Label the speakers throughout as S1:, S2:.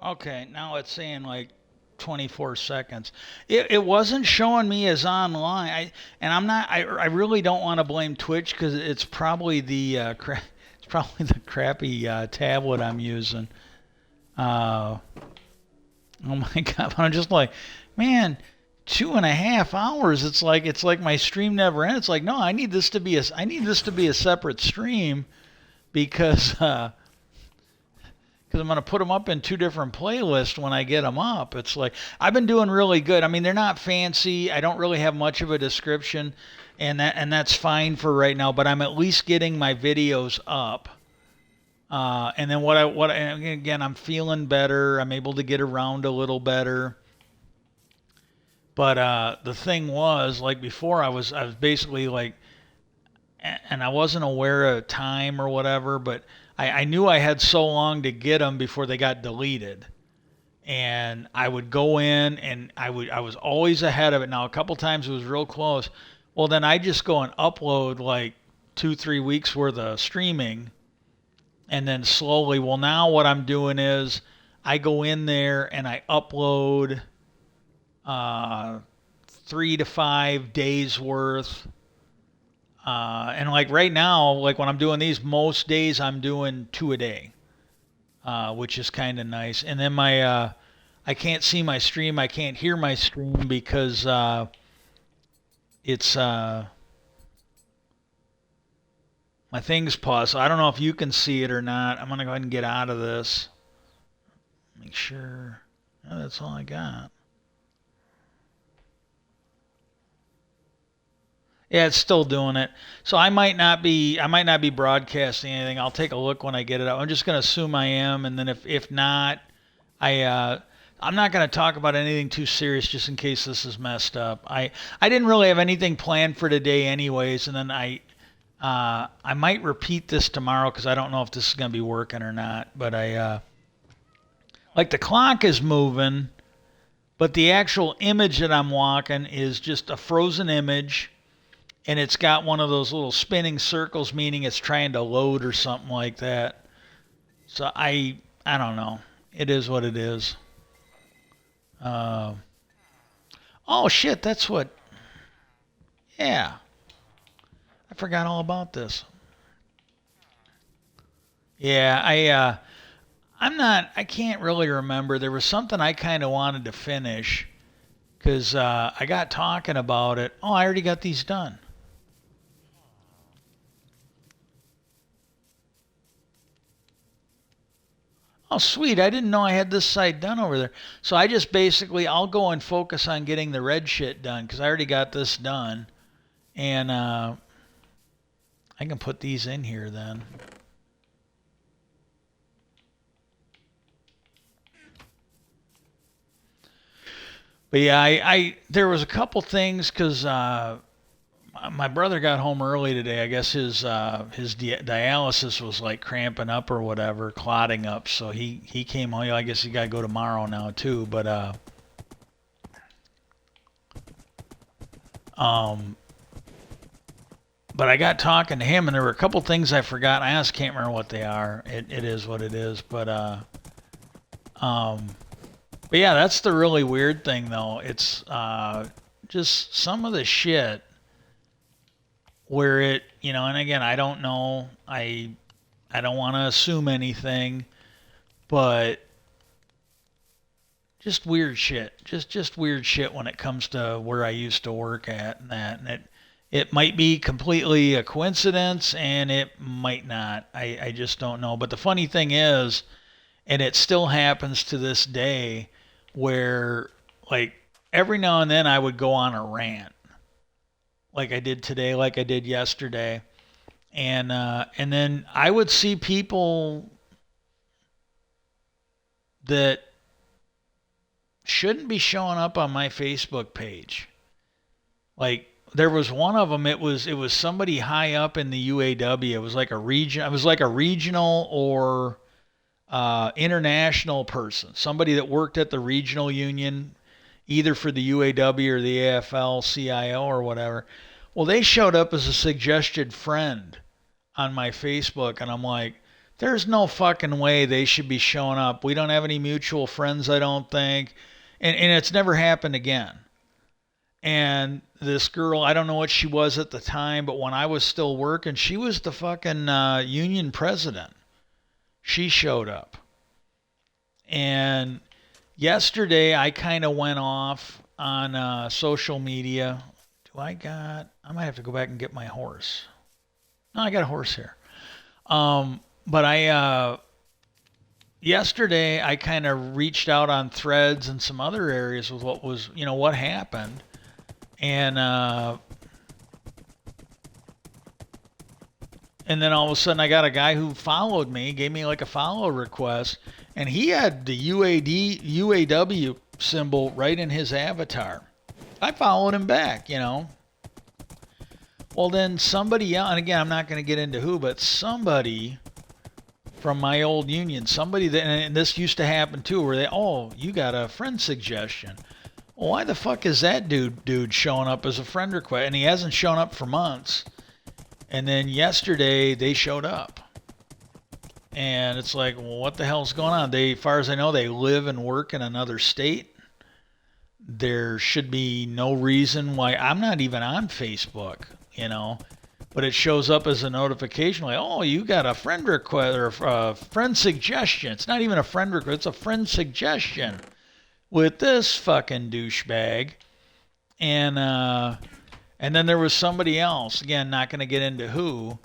S1: Okay, now it's saying like 24 seconds. It wasn't showing me as online. And I'm not. I really don't want to blame Twitch because it's probably it's probably the crappy tablet I'm using. Uh, oh my god! I'm just like, man, 2.5 hours. It's like my stream never ends. It's like, no, I need this to be a separate stream because I'm going to put them up in two different playlists when I get them up. It's like I've been doing really good. I mean, they're not fancy. I don't really have much of a description, and that's fine for right now. But I'm at least getting my videos up. And then and again, I'm feeling better. I'm able to get around a little better. But the thing was, like before, I was basically like, and I wasn't aware of time or whatever, but I knew I had so long to get them before they got deleted. And I would go in and I was always ahead of it. Now a couple times it was real close. Well, then I just go and upload like 2 3 weeks worth of streaming, and then slowly. Well, now what I'm doing is I go in there and I upload 3 to 5 days worth. And like right now, like when I'm doing these, most days I'm doing two a day, which is kind of nice. And then I can't see my stream, I can't hear my stream because it's my thing's paused. So I don't know if you can see it or not. I'm gonna go ahead and get out of this. Make sure. Oh, that's all I got. Yeah, it's still doing it. So I might not be broadcasting anything. I'll take a look when I get it up. I'm just gonna assume I am, and then if not, I I'm not gonna talk about anything too serious just in case this is messed up. I didn't really have anything planned for today anyways, and then I might repeat this tomorrow because I don't know if this is gonna be working or not. But like the clock is moving, but the actual image that I'm walking is just a frozen image, and it's got one of those little spinning circles, meaning it's trying to load or something like that. So I don't know. It is what it is. Uh, oh shit, that's what. Yeah, I forgot all about this. Yeah, I'm not. I can't really remember. There was something I kind of wanted to finish because I got talking about it. Oh, I already got these done. Oh, sweet. I didn't know I had this side done over there. So I just basically, I'll go and focus on getting the red shit done because I already got this done. And I can put these in here then. But yeah, there was a couple things because my brother got home early today. I guess his dialysis was like cramping up or whatever, clotting up. So he came home. I guess he got to go tomorrow now too. But um, but I got talking to him, and there were a couple things I forgot. I just can't remember what they are. It is what it is. Um, but yeah, that's the really weird thing though. It's just some of the shit where and again, I don't know. I don't want to assume anything, but just weird shit. Just weird shit when it comes to where I used to work at and that. And it might be completely a coincidence and it might not. I just don't know. But the funny thing is, and it still happens to this day, where like every now and then I would go on a rant like I did today, like I did yesterday, and then I would see people that shouldn't be showing up on my Facebook page. Like there was one of them. It was somebody high up in the UAW. It was like a region. It was like a regional or international person. Somebody that worked at the regional union, either for the UAW or the AFL-CIO or whatever. Well, they showed up as a suggested friend on my Facebook, and I'm like, There's no fucking way they should be showing up. We don't have any mutual friends, I don't think. And it's never happened again. And this girl, I don't know what she was at the time, but when I was still working, she was the fucking union president. She showed up. And yesterday, I kind of went off on social media. I might have to go back and get my horse. No, I got a horse here. But yesterday, I kind of reached out on threads and some other areas with what happened. And and then all of a sudden I got a guy who followed me, gave me like a follow request, and he had the UAW symbol right in his avatar. I followed him back. Well, then somebody else, and again, I'm not going to get into who, but somebody from my old union, somebody that, and this used to happen too, where you got a friend suggestion. Well, why the fuck is that dude showing up as a friend request? And he hasn't shown up for months. And then yesterday they showed up. And it's like, well, what the hell's going on? As far as I know, they live and work in another state. There should be no reason why. I'm not even on Facebook. But it shows up as a notification like, oh, you got a friend request or a friend suggestion. It's not even a friend request, it's a friend suggestion with this fucking douchebag. And then there was somebody else, again, not going to get into who.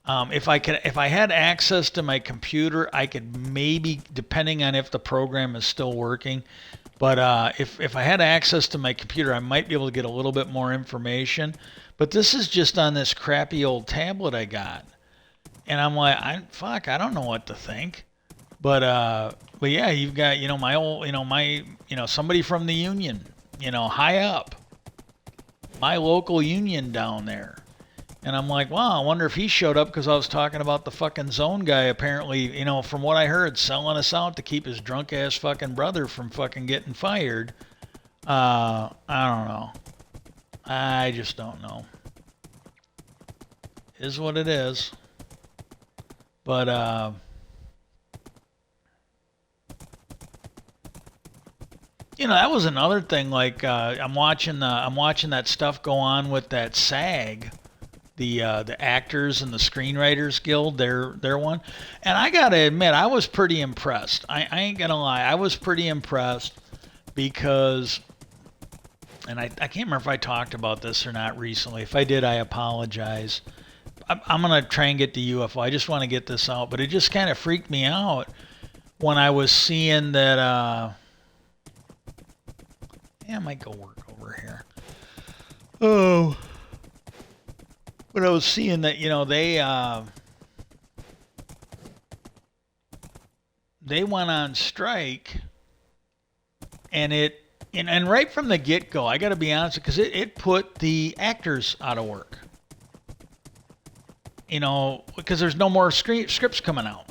S1: If I had access to my computer, I could maybe, depending on if the program is still working, but if I had access to my computer, I might be able to get a little bit more information. But this is just on this crappy old tablet I got, and I'm like, I don't know what to think. But yeah, you've got my old somebody from the union, high up, my local union down there. And I'm like, wow, I wonder if he showed up because I was talking about the fucking zone guy apparently, from what I heard, selling us out to keep his drunk ass fucking brother from fucking getting fired. I don't know. I just don't know. Is what it is. But that was another thing. Like I'm watching that stuff go on with that SAG, the Actors and the Screenwriters Guild, their one. And I gotta admit, I was pretty impressed. I ain't gonna lie, I was pretty impressed because, and I can't remember if I talked about this or not recently. If I did, I apologize. I'm gonna try and get to UFO. I just want to get this out, but it just kind of freaked me out when I was seeing that. Yeah, I might go work over here. Oh. But I was seeing that, they went on strike, and and right from the get-go, I got to be honest, because it put the actors out of work. Because there's no more scripts coming out.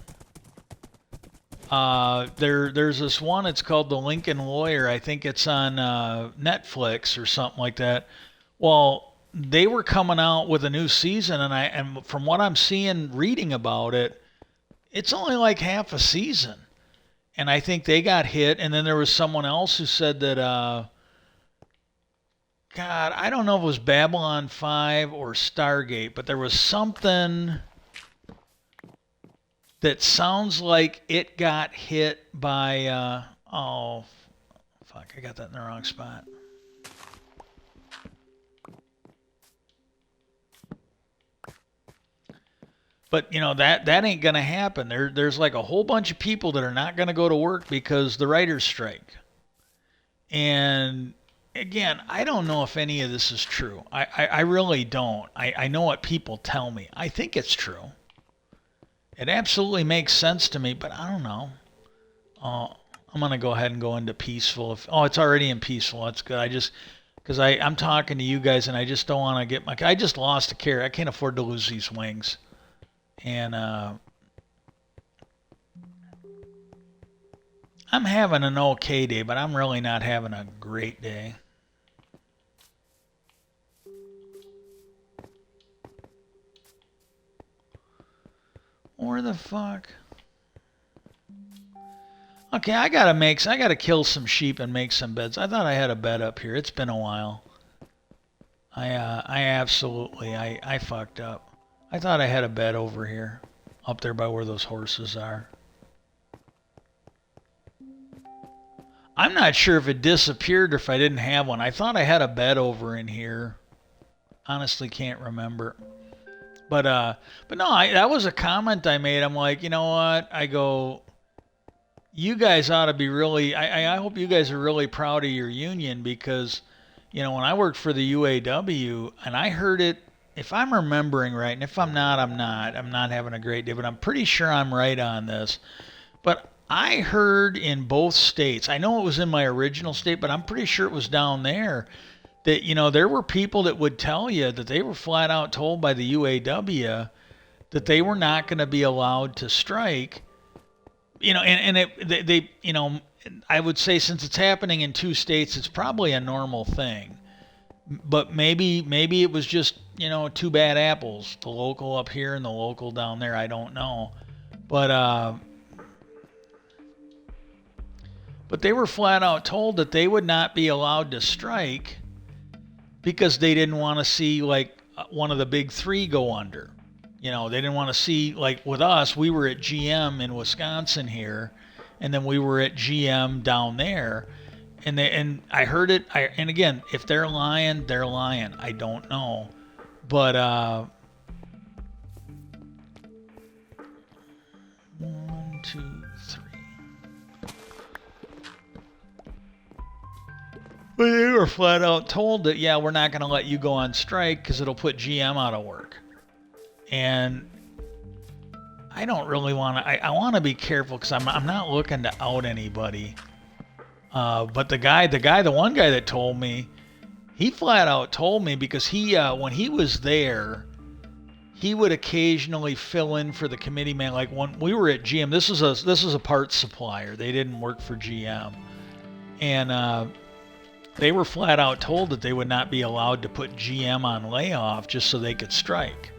S1: There's this one. It's called The Lincoln Lawyer. I think it's on Netflix or something like that. Well, they were coming out with a new season, and from what I'm seeing, reading about it, it's only like half a season. And I think they got hit. And then there was someone else who said that, God, I don't know if it was Babylon 5 or Stargate, but there was something that sounds like it got hit by, oh, fuck, I got that in the wrong spot. But that ain't gonna happen. There's like a whole bunch of people that are not gonna go to work because the writers strike. And again, I don't know if any of this is true. I really don't. I know what people tell me. I think it's true. It absolutely makes sense to me, but I don't know. I'm gonna go ahead and go into peaceful. It's already in peaceful. That's good. Because I'm talking to you guys, and I just don't want to I just lost a carrot. I can't afford to lose these wings. And I'm having an okay day, but I'm really not having a great day. Where the fuck? Okay, I gotta kill some sheep and make some beds. I thought I had a bed up here. It's been a while. I fucked up. I thought I had a bed over here, up there by where those horses are. I'm not sure if it disappeared or if I didn't have one. I thought I had a bed over in here. Honestly, can't remember. But no, that was a comment I made. I'm like, you know what? I go, you guys ought to be really. I hope you guys are really proud of your union because, when I worked for the UAW and I heard it. If I'm remembering right, and if I'm not, I'm not. I'm not having a great day, but I'm pretty sure I'm right on this. But I heard in both states. I know it was in my original state, but I'm pretty sure it was down there that there were people that would tell you that they were flat out told by the UAW that they were not going to be allowed to strike. I would say since it's happening in two states, it's probably a normal thing. But maybe it was just two bad apples, the local up here and the local down there. I don't know, but they were flat out told that they would not be allowed to strike because they didn't want to see like one of the big three go under. They didn't want to see, like with us, we were at GM in Wisconsin here, and then we were at GM down there. And I heard it. And again, if they're lying, they're lying. I don't know. But 1, 2, 3. But they were flat out told that, yeah, we're not going to let you go on strike because it'll put GM out of work. And I don't really want to. I want to be careful because I'm not looking to out anybody. But the one guy that told me, he flat out told me because he when he was there, he would occasionally fill in for the committee man. Like when we were at GM, this is a parts supplier. They didn't work for GM, and they were flat out told that they would not be allowed to put GM on layoff just so they could strike.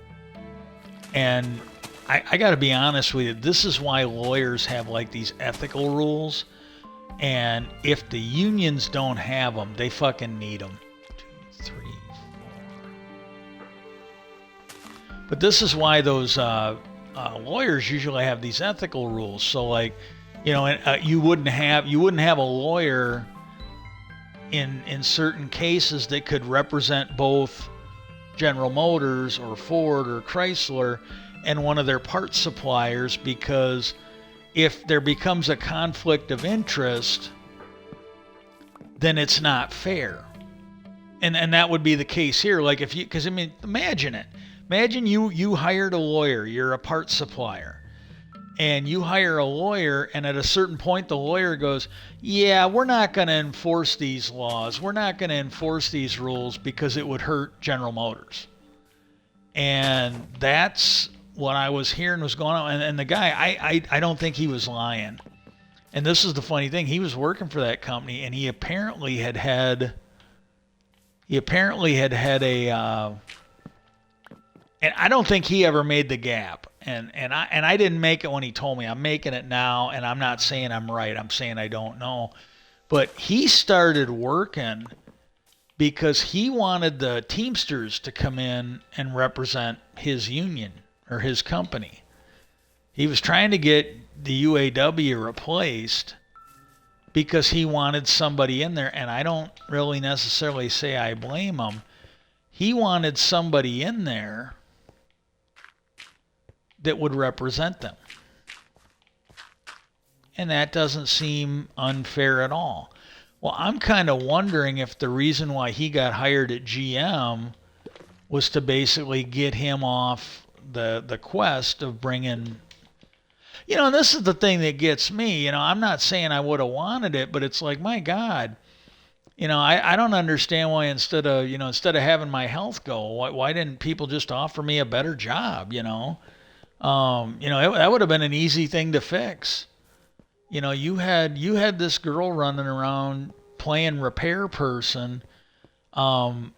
S1: And I got to be honest with you, this is why lawyers have like these ethical rules. And if the unions don't have them, they fucking need them. 2, 3, 4. But this is why those lawyers usually have these ethical rules. So like, you wouldn't have a lawyer in certain cases that could represent both General Motors or Ford or Chrysler and one of their parts suppliers, because if there becomes a conflict of interest, then it's not fair. And that would be the case here. Like because imagine it. Imagine you hired a lawyer, you're a parts supplier, and you hire a lawyer, and at a certain point the lawyer goes, yeah, we're not going to enforce these laws. We're not going to enforce these rules because it would hurt General Motors. And that's what I was hearing was going on. And the guy, I don't think he was lying. And this is the funny thing. He was working for that company, and he apparently had a, and I don't think he ever made the gap. And I didn't make it when he told me. I'm making it now, and I'm not saying I'm right. I'm saying I don't know. But he started working because he wanted the Teamsters to come in and represent his union or his company. He was trying to get the UAW replaced because he wanted somebody in there, and I don't really necessarily say I blame him. He wanted somebody in there that would represent them. And that doesn't seem unfair at all. Well, I'm kind of wondering if the reason why he got hired at GM was to basically get him off the quest of bringing, and this is the thing that gets me. I'm not saying I would have wanted it, but it's like, my God, I don't understand why instead of having my health go, why didn't people just offer me a better job, that would have been an easy thing to fix. You had this girl running around playing repair person. And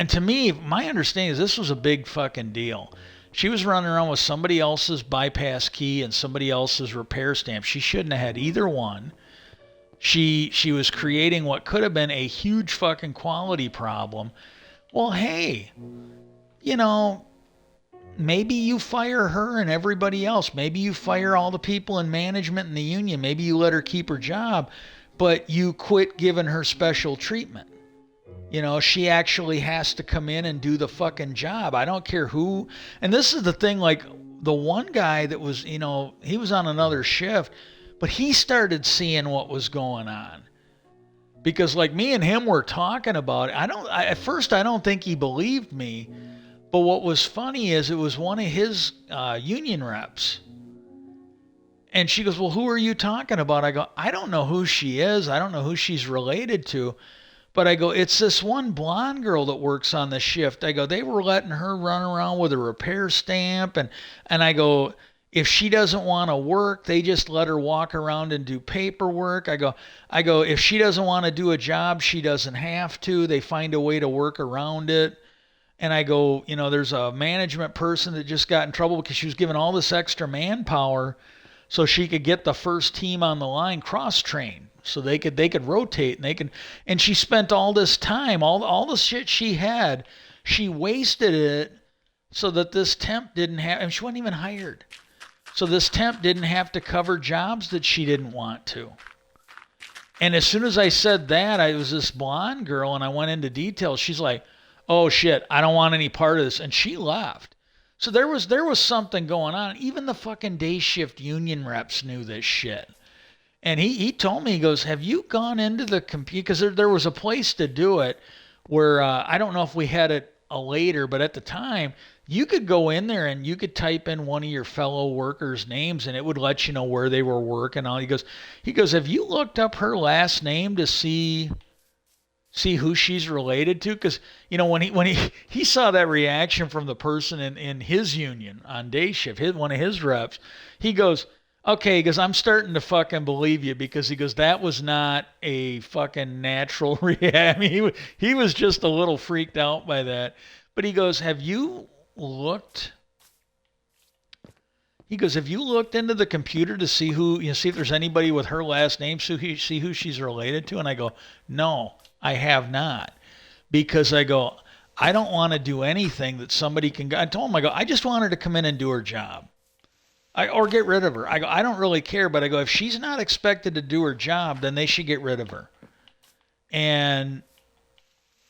S1: to me, my understanding is this was a big fucking deal. She was running around with somebody else's bypass key and somebody else's repair stamp. She shouldn't have had either one. She was creating what could have been a huge fucking quality problem. Well, hey, you know, maybe you fire her and everybody else. Maybe you fire all the people in management and the union. Maybe you let her keep her job, but you quit giving her special treatment. You know, she actually has to come in and do the fucking job. I don't care who. And this is the thing, like the one guy that was, you know, he was on another shift, but he started seeing what was going on. Because like me and him were talking about it. At first I don't think he believed me. But what was funny is it was one of his union reps. And she goes, well, who are you talking about? I go, I don't know who she is. I don't know who she's related to. But I go, it's this one blonde girl that works on the shift. I go, they were letting her run around with a repair stamp. And I go, if she doesn't want to work, they just let her walk around and do paperwork. I go, if she doesn't want to do a job, she doesn't have to. They find a way to work around it. And I go, you know, there's a management person that just got in trouble because she was given all this extra manpower so she could get the first team on the line cross-trained. So they could rotate and she spent all this time, all the shit she had, she wasted it so that this temp didn't have, and she wasn't even hired. So this temp didn't have to cover jobs that she didn't want to. And as soon as I said that, I was this blonde girl and I went into detail. She's like, oh shit, I don't want any part of this. And she left. So there was something going on. Even the fucking day shift union reps knew this shit. And he told me, he goes, have you gone into the computer? Because there was a place to do it where I don't know if we had it later, but at the time, you could go in there and you could type in one of your fellow workers' names and it would let you know where they were working. He goes, have you looked up her last name to see who she's related to? Because, you know, when he saw that reaction from the person in his union on day shift, one of his reps, he goes, okay, he goes, I'm starting to fucking believe you, because he goes, that was not a fucking natural reaction. I mean, he was just a little freaked out by that. But he goes, have you looked into the computer to see see if there's anybody with her last name, so you see who she's related to? And I go, no, I have not. Because I go, I don't want to do anything that somebody can go. I told him, I go, I just want her to come in and do her job. Or get rid of her. I go, I don't really care, but I go, if she's not expected to do her job, then they should get rid of her. And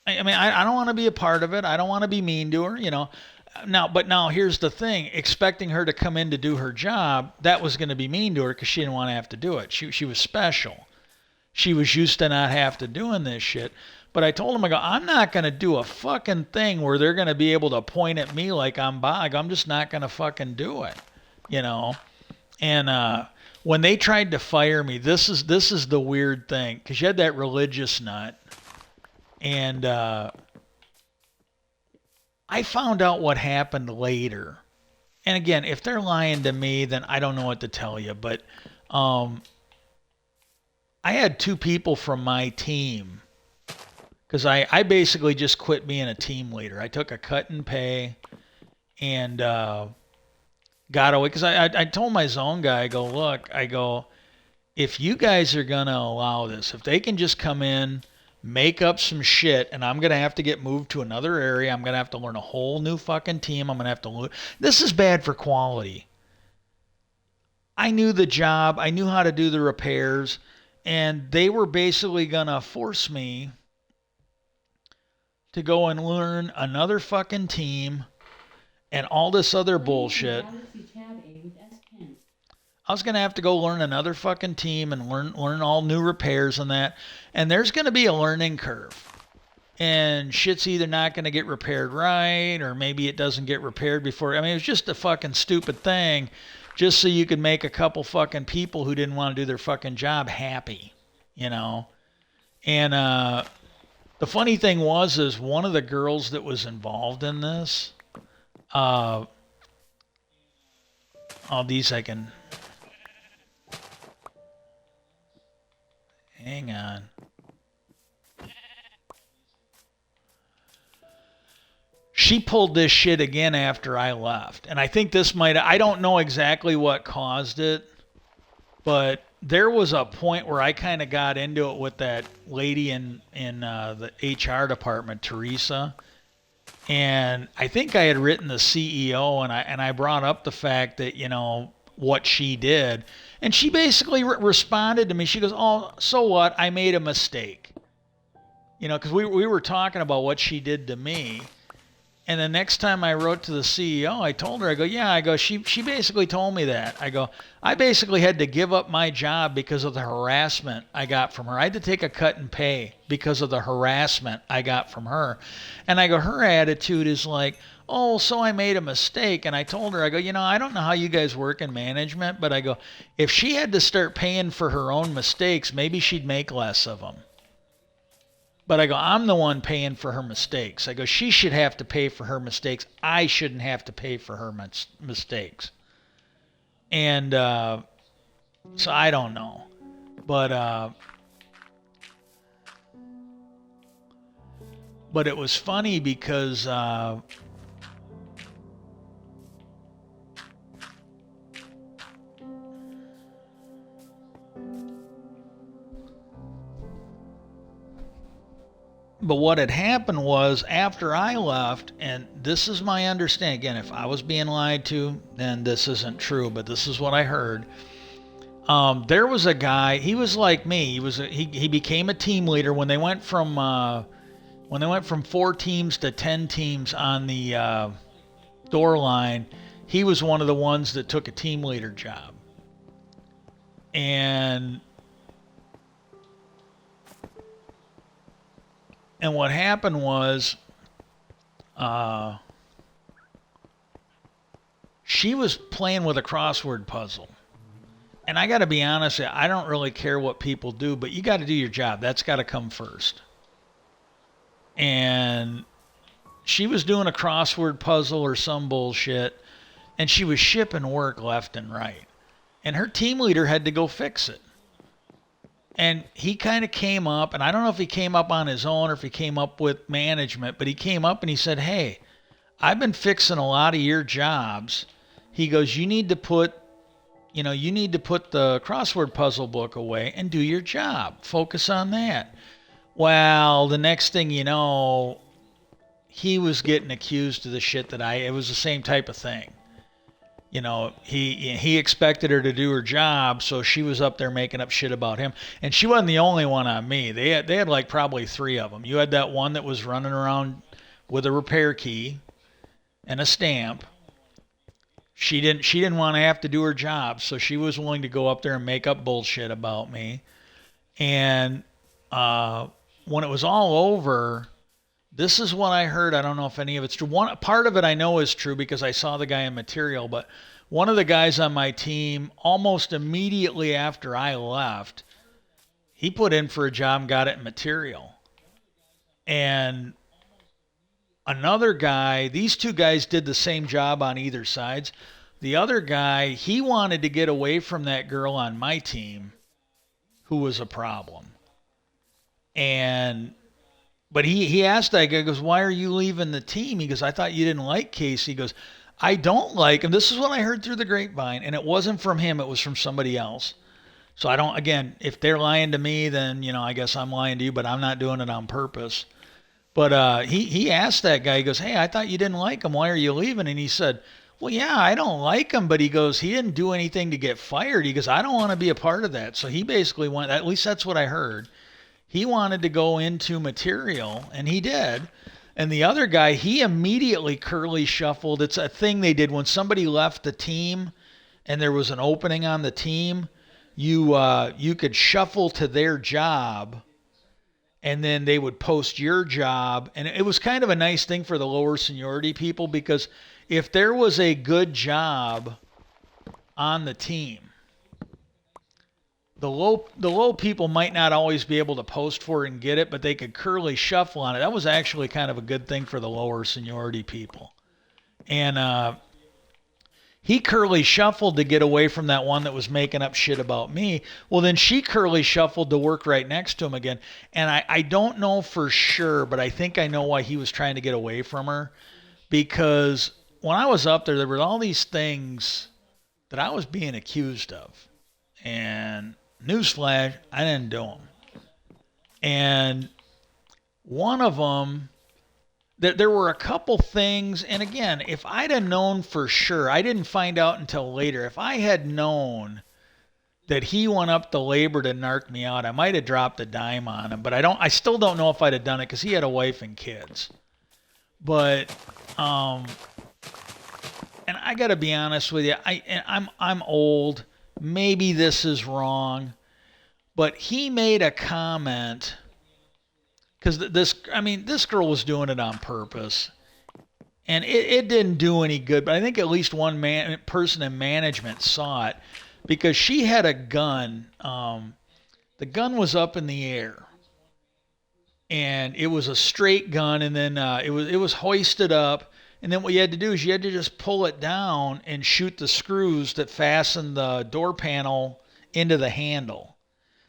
S1: I mean, I don't want to be a part of it. I don't want to be mean to her, you know. Now here's the thing: expecting her to come in to do her job, that was going to be mean to her because she didn't want to have to do it. She was special. She was used to not have to doing this shit. But I told him, I go, I'm not going to do a fucking thing where they're going to be able to point at me like I'm Bog. I'm just not going to fucking do it. You know, and when they tried to fire me, this is the weird thing, because you had that religious nut, and I found out what happened later. And again, if they're lying to me, then I don't know what to tell you. But I had two people from my team, because I basically just quit being a team leader. I took a cut in pay, and got away, because I told my zone guy, I go, look, I go, if you guys are going to allow this, if they can just come in, make up some shit, and I'm going to have to get moved to another area, I'm going to have to learn a whole new fucking team, I'm going to have to this is bad for quality. I knew the job, I knew how to do the repairs, and they were basically going to force me to go and learn another fucking team and all this other bullshit. I was going to have to go learn another fucking team and learn all new repairs and that. And there's going to be a learning curve. And shit's either not going to get repaired right, or maybe it doesn't get repaired before. I mean, it was just a fucking stupid thing, just so you could make a couple fucking people who didn't want to do their fucking job happy, you know. And the funny thing is one of the girls that was involved in this, these I can... Hang on. she pulled this shit again after I left. And I think this might, I don't know exactly what caused it, but there was a point where I kind of got into it with that lady in the HR department, Teresa. And I think I had written the CEO, and I brought up the fact that, what she did. And she basically responded to me. She goes, "Oh, so what? I made a mistake." Because we were talking about what she did to me. And the next time I wrote to the CEO, I told her, I go, yeah, I go, she basically told me that. I go, I basically had to give up my job because of the harassment I got from her. I had to take a cut in pay because of the harassment I got from her. And I go, her attitude is like, oh, so I made a mistake. And I told her, I go, I don't know how you guys work in management, but I go, if she had to start paying for her own mistakes, maybe she'd make less of them. But I go, I'm the one paying for her mistakes. I go, she should have to pay for her mistakes. I shouldn't have to pay for her mistakes. And so I don't know. But it was funny because but what had happened was after I left, and this is my understanding. Again, if I was being lied to, then this isn't true, but this is what I heard. There was a guy. He was like me. He became a team leader when they went from 4 teams to 10 teams on the door line. He was one of the ones that took a team leader job, and what happened was she was playing with a crossword puzzle. And I got to be honest, I don't really care what people do, but you got to do your job. That's got to come first. And she was doing a crossword puzzle or some bullshit, and she was shipping work left and right. And her team leader had to go fix it. And he kind of came up, and I don't know if he came up on his own or if he came up with management, but he came up and he said, hey, I've been fixing a lot of your jobs. He goes, you need to put the crossword puzzle book away and do your job. Focus on that. Well, the next thing you know, he was getting accused of the shit it was the same type of thing. He expected her to do her job, so she was up there making up shit about him. And she wasn't the only one on me. They had like probably 3 of them. You had that one that was running around with a repair key and a stamp. She didn't want to have to do her job, so she was willing to go up there and make up bullshit about me. And when it was all over, this is what I heard. I don't know if any of it's true. One part of it I know is true because I saw the guy in material, but one of the guys on my team, almost immediately after I left, he put in for a job and got it in material. And another guy, these 2 guys did the same job on either sides. The other guy, he wanted to get away from that girl on my team who was a problem. But he asked that guy, goes, why are you leaving the team? He goes, I thought you didn't like Casey. He goes, I don't like him. This is what I heard through the grapevine, and it wasn't from him. It was from somebody else. So I don't, again, if they're lying to me, then, I guess I'm lying to you, but I'm not doing it on purpose. But he asked that guy, he goes, hey, I thought you didn't like him. Why are you leaving? And he said, well, yeah, I don't like him, but he goes, he didn't do anything to get fired. He goes, I don't want to be a part of that. So he basically went, at least that's what I heard. He wanted to go into material, and he did. And the other guy, he immediately curly shuffled. It's a thing they did when somebody left the team and there was an opening on the team. You could shuffle to their job, and then they would post your job. And it was kind of a nice thing for the lower seniority people, because if there was a good job on the team, the low people might not always be able to post for it and get it, but they could curly shuffle on it. That was actually kind of a good thing for the lower seniority people. And he curly shuffled to get away from that one that was making up shit about me. Well, then she curly shuffled to work right next to him again. And I don't know for sure, but I think I know why he was trying to get away from her. because when I was up there, there were all these things that I was being accused of. And newsflash, I didn't do them. And one of them, there were a couple things, and again, if I'd have known for sure, I didn't find out until later. If I had known that he went up to labor to narc me out, I might have dropped a dime on him. But I still don't know if I'd have done it because he had a wife and kids. But, and I got to be honest with you, I'm old. Maybe this is wrong, but he made a comment because this girl was doing it on purpose, and it didn't do any good. But I think at least one person in management saw it because she had a gun. The gun was up in the air, and it was a straight gun, and then it was hoisted up. And then what you had to do is you had to just pull it down and shoot the screws that fasten the door panel into the handle.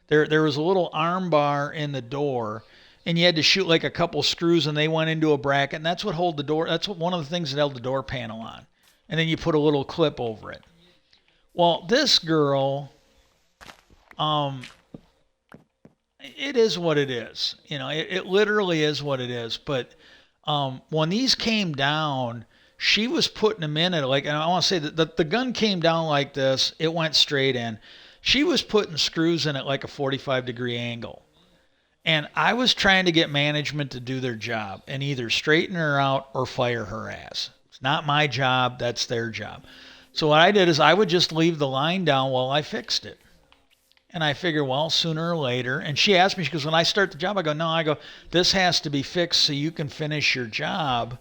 S1: There was a little arm bar in the door, and you had to shoot like a couple screws, and they went into a bracket, and that's what held the door. That's one of the things that held the door panel on. And then you put a little clip over it. Well, this girl, it is what it is. It literally is what it is. But when these came down, she was putting them in at and I want to say that the gun came down like this. It went straight in. She was putting screws in at like a 45-degree angle. And I was trying to get management to do their job and either straighten her out or fire her ass. It's not my job. That's their job. So what I did is I would just leave the line down while I fixed it. And I figure, well, sooner or later. And she asked me, she goes, when I start the job, I go, this has to be fixed so you can finish your job.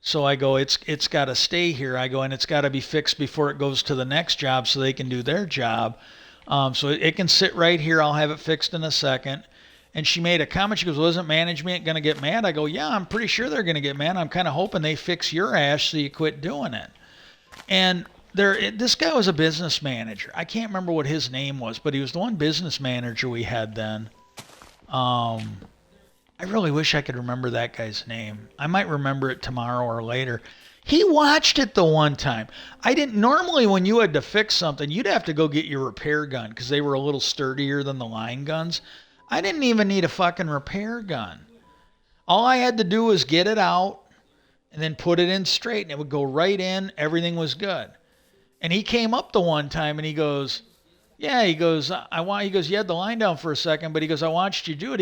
S1: So I go, it's got to stay here. I go, and it's got to be fixed before it goes to the next job so they can do their job. So it can sit right here. I'll have it fixed in a second. And she made a comment. She goes, well, isn't management going to get mad? I go, yeah, I'm pretty sure they're going to get mad. I'm kind of hoping they fix your ass so you quit doing it. And this guy was a business manager. I can't remember what his name was, but he was the one business manager we had then. I really wish I could remember that guy's name. I might remember it tomorrow or later. He watched it the one time. I didn't normally when you had to fix something, you'd have to go get your repair gun because they were a little sturdier than the line guns. I didn't even need a fucking repair gun. All I had to do was get it out and then put it in straight, and it would go right in. Everything was good. And he came up the one time and he goes, yeah, he goes, you had the line down for a second, but he goes, I watched you do it.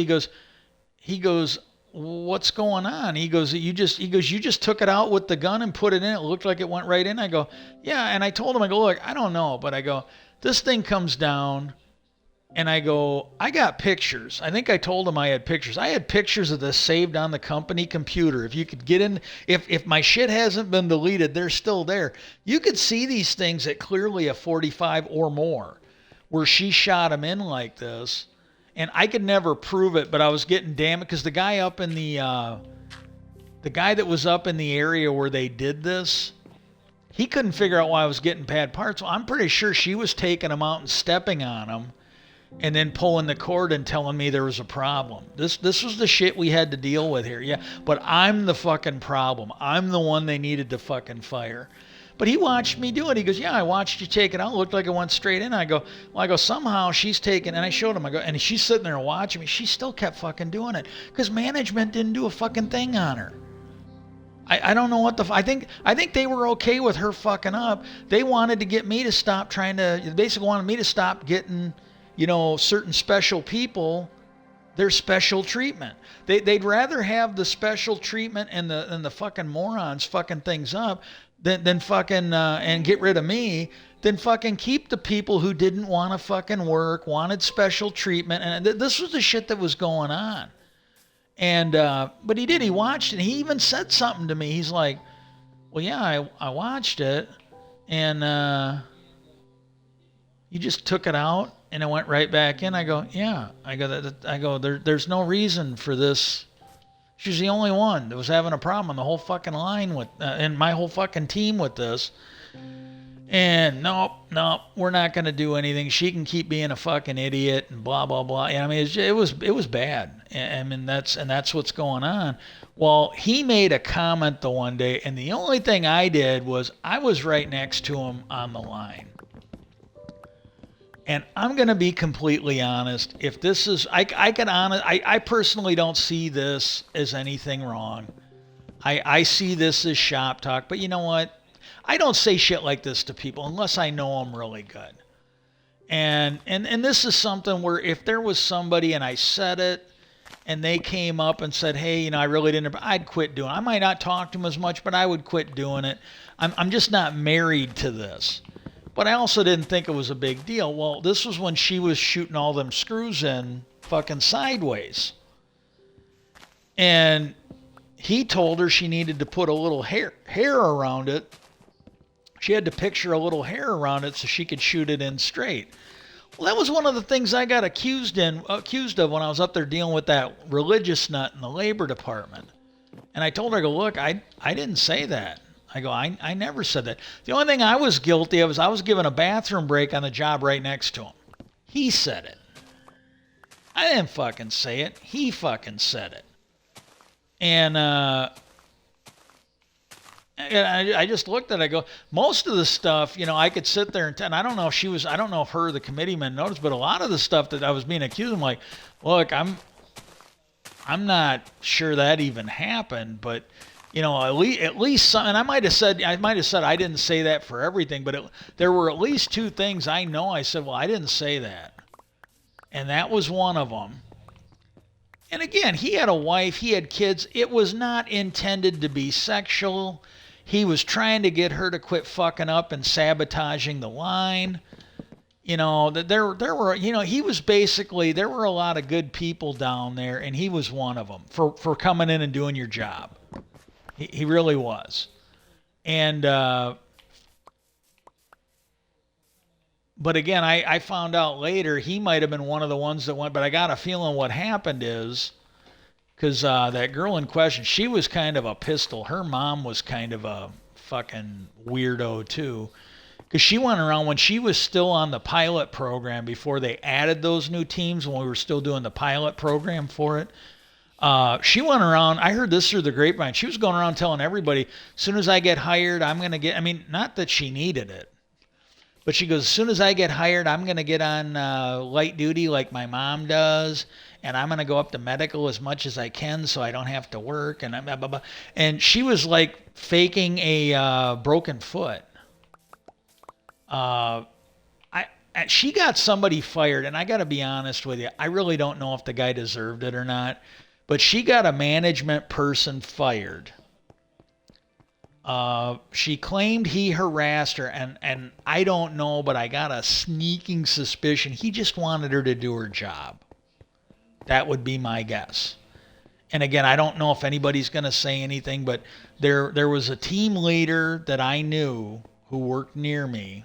S1: He goes, what's going on? He goes, you just took it out with the gun and put it in. It looked like it went right in. I go, yeah. And I told him, I go, look, I don't know, but I go, this thing comes down. And I go, I got pictures. I think I told him I had pictures. I had pictures of this saved on the company computer. If you could get in, if my shit hasn't been deleted, they're still there. You could see these things at clearly a 45 or more where she shot him in like this. And I could never prove it, but I was getting damn it because the guy that was up in the area where they did this, he couldn't figure out why I was getting bad parts. Well, I'm pretty sure she was taking him out and stepping on him. And then pulling the cord and telling me there was a problem. This was the shit we had to deal with here. Yeah, but I'm the fucking problem. I'm the one they needed to fucking fire. But he watched me do it. He goes, yeah, I watched you take it out. It looked like it went straight in. I go, somehow she's taking, and I showed him. I go, and she's sitting there watching me. She still kept fucking doing it because management didn't do a fucking thing on her. I don't know what I think they were okay with her fucking up. They wanted to get me to stop basically wanted me to stop getting, certain special people their special treatment. They'd rather have the special treatment and the fucking morons fucking things up than fucking and get rid of me than fucking keep the people who didn't want to fucking work, wanted special treatment. And this was the shit that was going on. And but he did. He watched it. And he even said something to me. He's like, well, yeah, I watched it. And you just took it out and it went right back in. I go, yeah. I go, there's no reason for this. She's the only one that was having a problem on the whole fucking line with, and my whole fucking team with this. And nope, nope, we're not going to do anything. She can keep being a fucking idiot and blah blah blah. And I mean, it was bad. I mean, that's what's going on. Well, he made a comment the one day, and the only thing I did was I was right next to him on the line. And I'm going to be completely honest. If this is, I personally don't see this as anything wrong. I see this as shop talk, but you know what? I don't say shit like this to people unless I know them really good. And this is something where if there was somebody and I said it and they came up and said, hey, I really didn't, I'd quit doing it. I might not talk to them as much, but I would quit doing it. I'm just not married to this. But I also didn't think it was a big deal. Well, this was when she was shooting all them screws in fucking sideways. And he told her she needed to put a little hair around it. She had to picture a little hair around it so she could shoot it in straight. Well, that was one of the things I got accused of when I was up there dealing with that religious nut in the labor department. And I told her, I go, look, I didn't say that. I go, I never said that. The only thing I was guilty of is I was given a bathroom break on the job right next to him. He said it. I didn't fucking say it. He fucking said it. And I just looked at it, I go, most of the stuff, I could sit there and I don't know if I don't know if her or the committeeman noticed, but a lot of the stuff that I was being accused of, I'm like, look, I'm not sure that even happened, but at least some, and I might have said I didn't say that for everything, but there were at least two things I know I said, well, I didn't say that. And that was one of them. And again, he had a wife, he had kids. It was not intended to be sexual. He was trying to get her to quit fucking up and sabotaging the line. That there were, he was basically, there were a lot of good people down there, and he was one of them for coming in and doing your job. He really was. And, but again, I found out later he might have been one of the ones that went, but I got a feeling what happened is, because that girl in question, she was kind of a pistol. Her mom was kind of a fucking weirdo too. Because she went around when she was still on the pilot program before they added those new teams, when we were still doing the pilot program for it. She went around, I heard this through the grapevine, she was going around telling everybody, as soon as I get hired, I'm going to get, I mean, not that she needed it, but she goes, as soon as I get hired, I'm going to get on light duty like my mom does, and I'm going to go up to medical as much as I can so I don't have to work, and blah, blah, blah. And she was like faking a broken foot. She got somebody fired, and I got to be honest with you, I really don't know if the guy deserved it or not, but she got a management person fired. She claimed he harassed her, and I don't know, but I got a sneaking suspicion he just wanted her to do her job. That would be my guess. And again, I don't know if anybody's going to say anything, but there was a team leader that I knew who worked near me.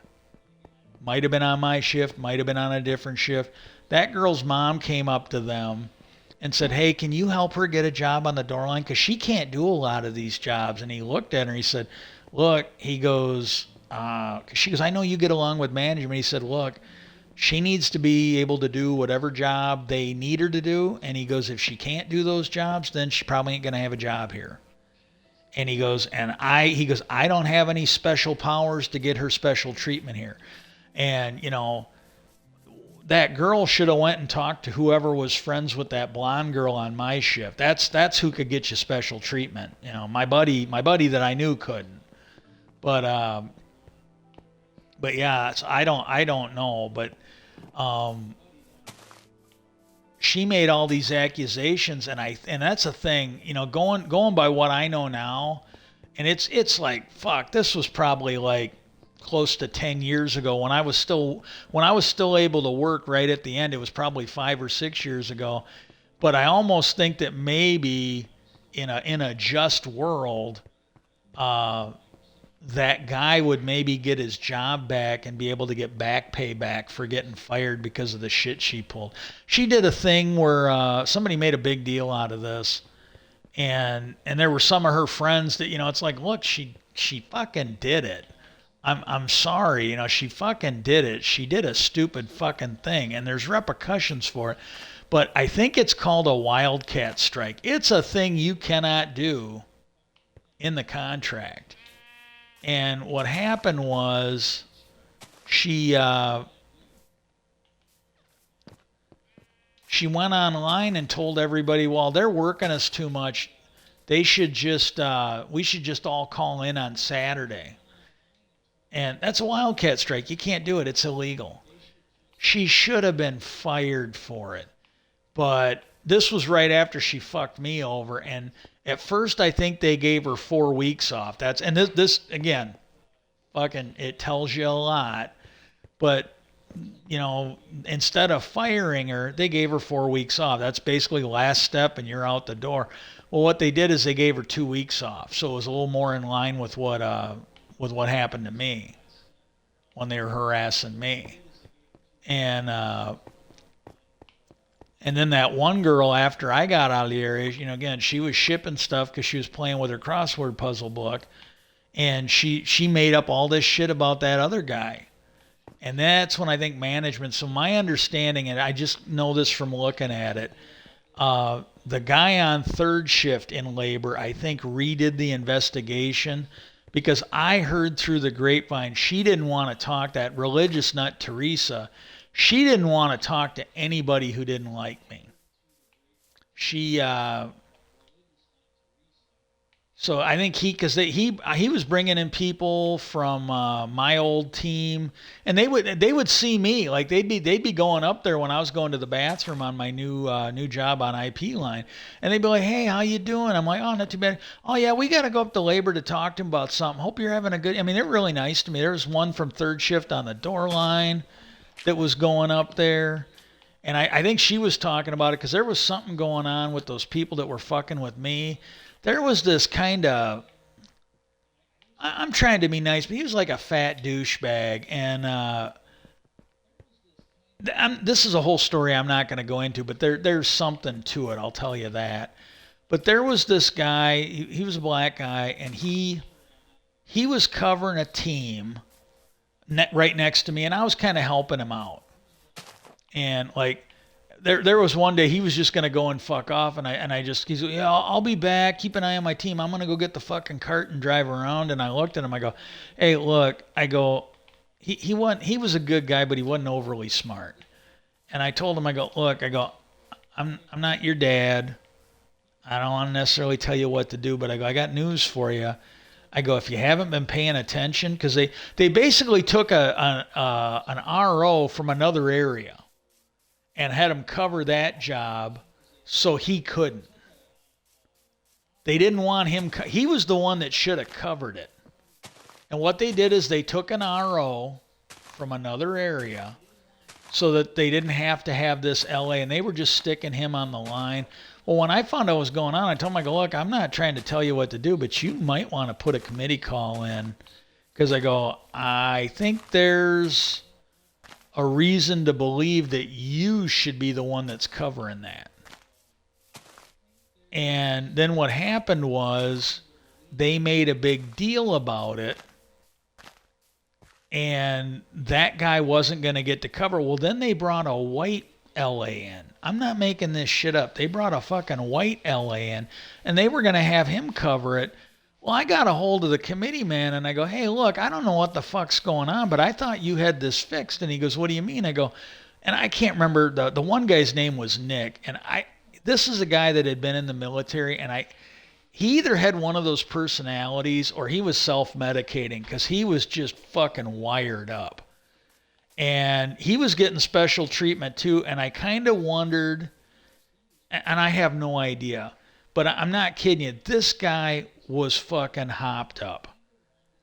S1: Might have been on my shift, might have been on a different shift. That girl's mom came up to them and said, hey, can you help her get a job on the door line? Because she can't do a lot of these jobs. And he looked at her and he said, look, he goes, she goes, I know you get along with management. He said, look, she needs to be able to do whatever job they need her to do. And he goes, if she can't do those jobs, then she probably ain't going to have a job here. And he goes, I don't have any special powers to get her special treatment here. And, that girl should have went and talked to whoever was friends with that blonde girl on my shift. That's who could get you special treatment. My buddy that I knew couldn't. But yeah, I don't know. But she made all these accusations, and that's a thing. Going by what I know now, and it's like, fuck. This was probably like close to 10 years ago when I was still able to work right at the end. It was probably 5 or 6 years ago, but I almost think that maybe in a just world, that guy would maybe get his job back and be able to get back pay back for getting fired because of the shit she pulled. She did a thing where somebody made a big deal out of this, and there were some of her friends that, it's like, look, she fucking did it. I'm sorry, she fucking did it. She did a stupid fucking thing, and there's repercussions for it. But I think it's called a wildcat strike. It's a thing you cannot do in the contract. And what happened was she she went online and told everybody, well, they're working us too much. They should just we should just all call in on Saturday. And that's a wildcat strike. You can't do it. It's illegal. She should have been fired for it. But this was right after she fucked me over. And at first, I think they gave her 4 weeks off. And this again, fucking, it tells you a lot. But instead of firing her, they gave her 4 weeks off. That's basically the last step, and you're out the door. Well, what they did is they gave her 2 weeks off, so it was a little more in line with what happened to me when they were harassing me. And then that one girl, after I got out of the area, again, she was shipping stuff because she was playing with her crossword puzzle book, and she made up all this shit about that other guy. And that's when I think management. So my understanding, and I just know this from looking at it, the guy on third shift in labor, I think, redid the investigation because I heard through the grapevine she didn't want to talk, that religious nut Teresa. She didn't want to talk to anybody who didn't like me. She So I think he was bringing in people from my old team, and they would see me, like they'd be going up there when I was going to the bathroom on my new job on IP line, and they'd be like, "Hey, how you doing?" I'm like, "Oh, not too bad." "Oh yeah, we got to go up to labor to talk to him about something. Hope you're having a good." I mean, they're really nice to me. There was one from third shift on the door line that was going up there. And I think she was talking about it because there was something going on with those people that were fucking with me. There was this kind of, I'm trying to be nice, but he was like a fat douchebag. And this is a whole story I'm not going to go into, but there's something to it, I'll tell you that. But there was this guy, he was a black guy, and he was covering a team right next to me, and I was kind of helping him out. And like there was one day he was just gonna go and fuck off, and he's like, yeah, I'll be back. Keep an eye on my team. I'm gonna go get the fucking cart and drive around. And I looked at him. I go, hey, look. I go, he was a good guy, but he wasn't overly smart. And I told him, I go, look, I go, I'm not your dad. I don't want to necessarily tell you what to do, but I go, I got news for you. I go, if you haven't been paying attention, because they basically took an RO from another area and had him cover that job so he couldn't. They didn't want him. He was the one that should have covered it. And what they did is they took an RO from another area so that they didn't have to have this LA, and they were just sticking him on the line. Well, when I found out what was going on, I told him, I go, look, I'm not trying to tell you what to do, but you might want to put a committee call in, because I go, I think there's a reason to believe that you should be the one that's covering that. And then what happened was they made a big deal about it, and that guy wasn't going to get to cover. Well, then they brought a white LA in. I'm not making this shit up. They brought a fucking white LA in, and they were going to have him cover it. Well, I got a hold of the committee man, and I go, hey, look, I don't know what the fuck's going on, but I thought you had this fixed. And he goes, what do you mean? I go, and I can't remember, the one guy's name was Nick, and this is a guy that had been in the military, and he either had one of those personalities or he was self-medicating, because he was just fucking wired up. And he was getting special treatment too, and I kind of wondered, and I have no idea, but I'm not kidding you, this guy was fucking hopped up.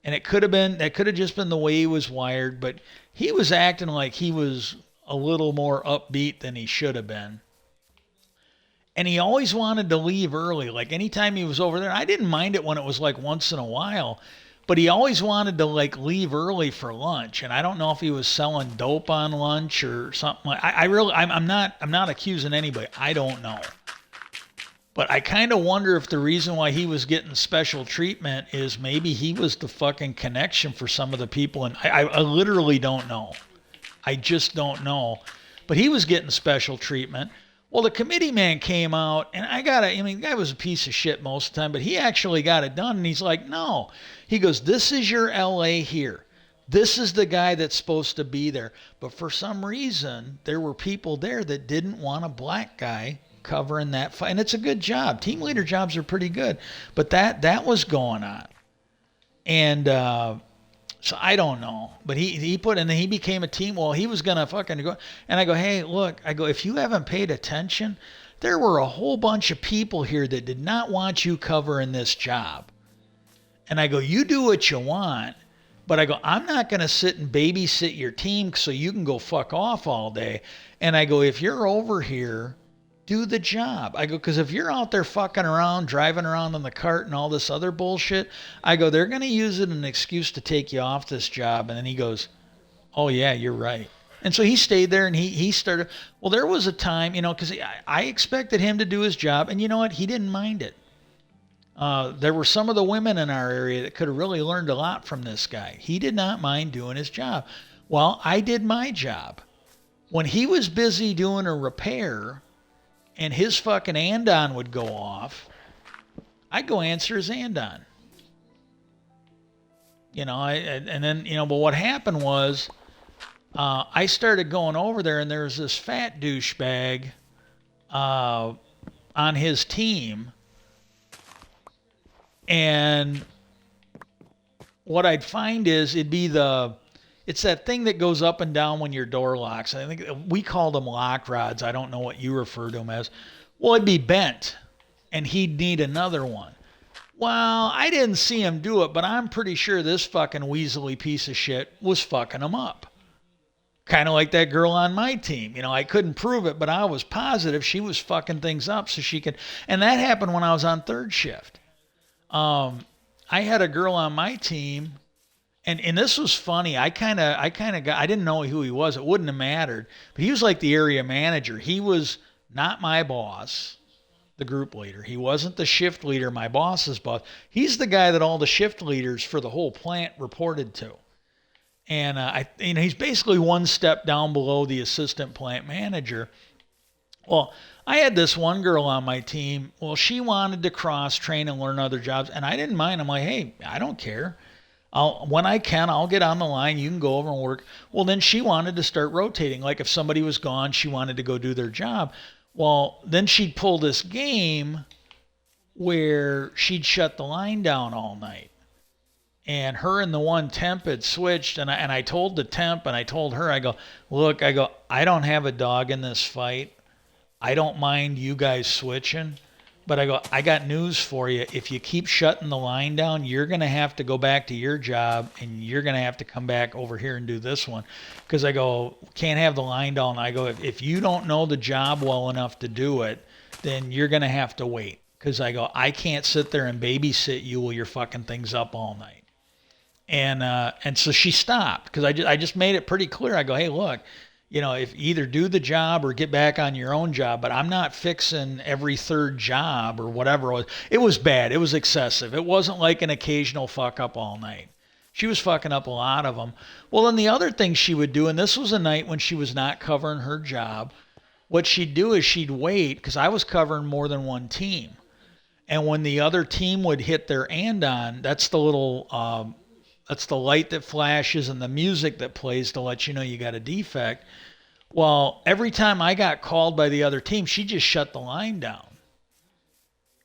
S1: And that could have just been the way he was wired, but he was acting like he was a little more upbeat than he should have been. And he always wanted to leave early. Like anytime he was over there, I didn't mind it when it was like once in a while, but he always wanted to like leave early for lunch. And I don't know if he was selling dope on lunch or something. I'm not accusing anybody. I don't know. But I kind of wonder if the reason why he was getting special treatment is maybe he was the fucking connection for some of the people. And I literally don't know. I just don't know. But he was getting special treatment. Well, the committee man came out, and I mean, the guy was a piece of shit most of the time, but he actually got it done. And he's like, no. He goes, this is your LA here. This is the guy that's supposed to be there. But for some reason, there were people there that didn't want a black guy covering that fight. And it's a good job. Team leader jobs are pretty good. But that was going on. And so I don't know. But and then he became a team. Well, he was going to fucking go. And I go, hey, look, if you haven't paid attention, there were a whole bunch of people here that did not want you covering this job. And I go, you do what you want. But I go, I'm not going to sit and babysit your team so you can go fuck off all day. And I go, if you're over here, do the job. I go, because if you're out there fucking around, driving around in the cart and all this other bullshit, I go, they're going to use it as an excuse to take you off this job. And then he goes, oh, yeah, you're right. And so he stayed there and he started. Well, there was a time, because I expected him to do his job. And you know what? He didn't mind it. There were some of the women in our area that could have really learned a lot from this guy. He did not mind doing his job. Well, I did my job. When he was busy doing a repair and his fucking andon would go off, I'd go answer his andon. And then, but what happened was I started going over there and there was this fat douchebag on his team. And what I'd find is it's that thing that goes up and down when your door locks. I think we called them lock rods. I don't know what you refer to them as. Well, it'd be bent and he'd need another one. Well, I didn't see him do it, but I'm pretty sure this fucking weaselly piece of shit was fucking him up. Kind of like that girl on my team. I couldn't prove it, but I was positive she was fucking things up so she could. And that happened when I was on third shift. I had a girl on my team, and this was funny. I didn't know who he was. It wouldn't have mattered, but he was like the area manager. He was not my boss, the group leader. He wasn't the shift leader, my boss's boss. He's the guy that all the shift leaders for the whole plant reported to. And he's basically one step down below the assistant plant manager. Well, I had this one girl on my team. Well, she wanted to cross train and learn other jobs, and I didn't mind. I'm like, hey, I don't care. When I can, I'll get on the line. You can go over and work. Well, then she wanted to start rotating. Like if somebody was gone, she wanted to go do their job. Well, then she'd pull this game where she'd shut the line down all night. And her and the one temp had switched, and I told the temp, and I told her, I go, look, I don't have a dog in this fight. I don't mind you guys switching, but I got news for you. If you keep shutting the line down, you're going to have to go back to your job and you're going to have to come back over here and do this one. Because can't have the line down. I go, if you don't know the job well enough to do it, then you're going to have to wait. Because I can't sit there and babysit you while you're fucking things up all night. And so she stopped because I just made it pretty clear. I go, hey, look, if either do the job or get back on your own job, but I'm not fixing every third job or whatever it was. It was bad. It was excessive. It wasn't like an occasional fuck up all night. She was fucking up a lot of them. Well, then the other thing she would do, and this was a night when she was not covering her job, what she'd do is she'd wait because I was covering more than one team. And when the other team would hit their andon, that's the little, that's the light that flashes and the music that plays to let you know you got a defect. Well, every time I got called by the other team, she just shut the line down.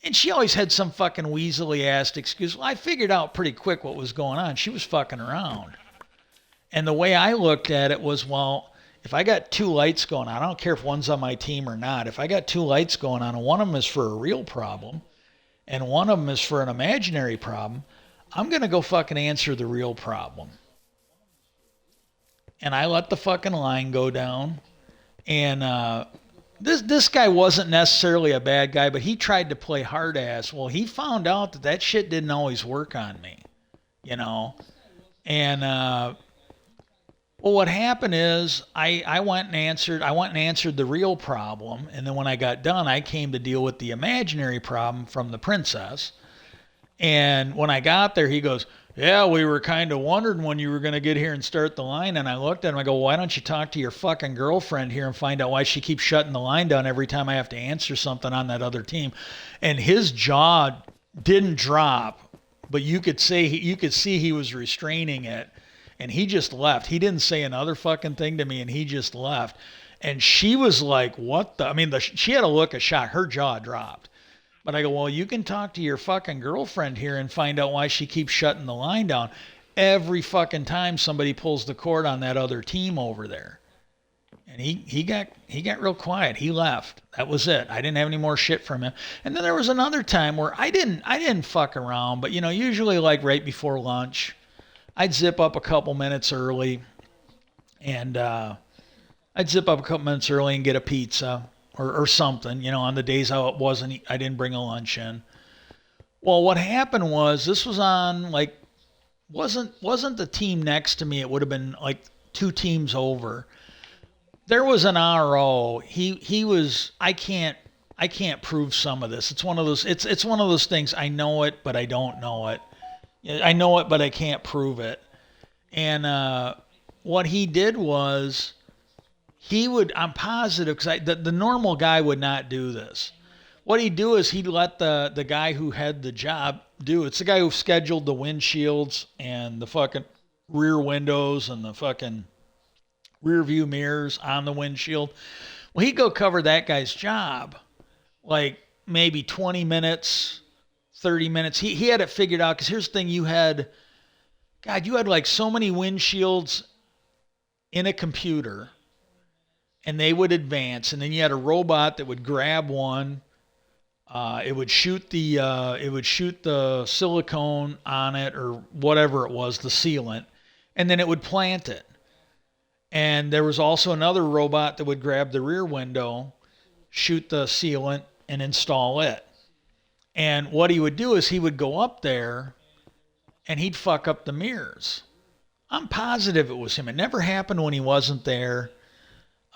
S1: And she always had some fucking weaselly ass excuse. Well, I figured out pretty quick what was going on. She was fucking around. And the way I looked at it was, well, if I got two lights going on, I don't care if one's on my team or not. If I got two lights going on and one of them is for a real problem and one of them is for an imaginary problem, I'm going to go fucking answer the real problem. And I let the fucking line go down. And this guy wasn't necessarily a bad guy, but he tried to play hard ass. Well, he found out that shit didn't always work on me, And Well, what happened is I went and answered the real problem, and then when I got done, I came to deal with the imaginary problem from the princess. And when I got there, he goes, "Yeah, we were kind of wondering when you were going to get here and start the line." And I looked at him. I go, "Why don't you talk to your fucking girlfriend here and find out why she keeps shutting the line down every time I have to answer something on that other team?" And his jaw didn't drop, but you could see he was restraining it, and he just left. He didn't say another fucking thing to me, and he just left. And she was like, "What the?" I mean, she had a look of shock. Her jaw dropped. But I go, "Well, you can talk to your fucking girlfriend here and find out why she keeps shutting the line down every fucking time somebody pulls the cord on that other team over there." And he got real quiet. He left. That was it. I didn't have any more shit from him. And then there was another time where I didn't fuck around, but usually like right before lunch, I'd zip up a couple minutes early, and get a pizza or something, on the days I didn't bring a lunch in. Well, what happened was this was on like wasn't the team next to me. It would have been like two teams over. There was an RO. He was I can't prove some of this. It's one of those things. I know it, but I don't know it. I know it, but I can't prove it. And what he did was I'm positive, because the normal guy would not do this. What he'd do is he'd let the guy who had the job do it. It's the guy who scheduled the windshields and the fucking rear windows and the fucking rear view mirrors on the windshield. Well, he'd go cover that guy's job like maybe 20 minutes, 30 minutes. He had it figured out, because here's the thing. You had like so many windshields in a computer, and they would advance, and then you had a robot that would grab one. It would shoot the silicone on it, or whatever it was, the sealant, and then it would plant it. And there was also another robot that would grab the rear window, shoot the sealant, and install it. And what he would do is he would go up there and he'd fuck up the mirrors. I'm positive it was him. It never happened when he wasn't there.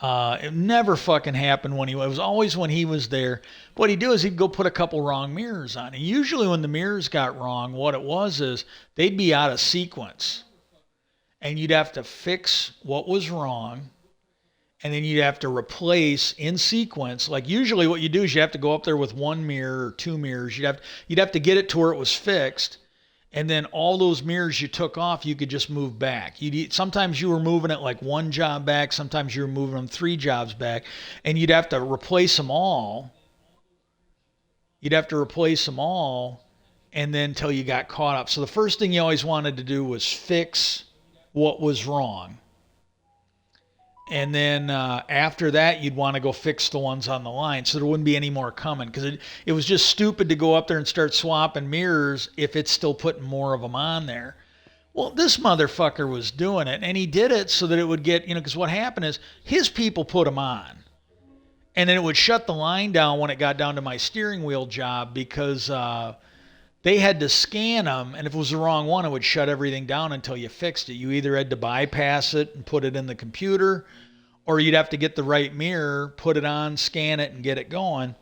S1: It never fucking happened when it was always when he was there. What he'd do is he'd go put a couple wrong mirrors on. And usually when the mirrors got wrong, what it was is they'd be out of sequence. And you'd have to fix what was wrong, and then you'd have to replace in sequence. Like usually what you do is you have to go up there with one mirror or two mirrors. You'd have to get it to where it was fixed, and then all those mirrors you took off, you could just move back. Sometimes you were moving it like one job back, sometimes you were moving them three jobs back, and you'd have to replace them all. And then until you got caught up. So the first thing you always wanted to do was fix what was wrong. And then after that, you'd want to go fix the ones on the line so there wouldn't be any more coming, because it was just stupid to go up there and start swapping mirrors if it's still putting more of them on there. Well, this motherfucker was doing it, and he did it so that it would get, because what happened is his people put them on. And then it would shut the line down when it got down to my steering wheel job, because they had to scan them, and if it was the wrong one, it would shut everything down until you fixed it. You either had to bypass it and put it in the computer, or you'd have to get the right mirror, put it on, scan it, and get it going.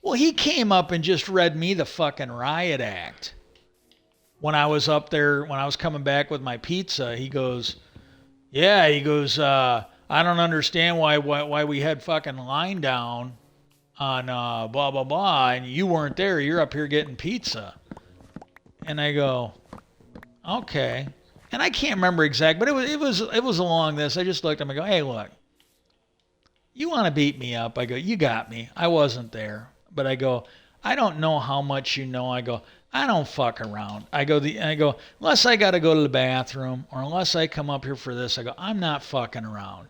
S1: Well, he came up and just read me the fucking riot act. When I was up there, when I was coming back with my pizza, he goes, I don't understand why we had fucking line down on blah, blah, blah, and you weren't there. You're up here getting pizza. And I go, okay. And I can't remember exact, but it was along this. I just looked at him and go, "Hey, look, you want to beat me up?" I go, "You got me. I wasn't there." But I go, "I don't know how much you know." I go, "I don't fuck around." I go, "Unless I got to go to the bathroom, or unless I come up here for this," I go, "I'm not fucking around.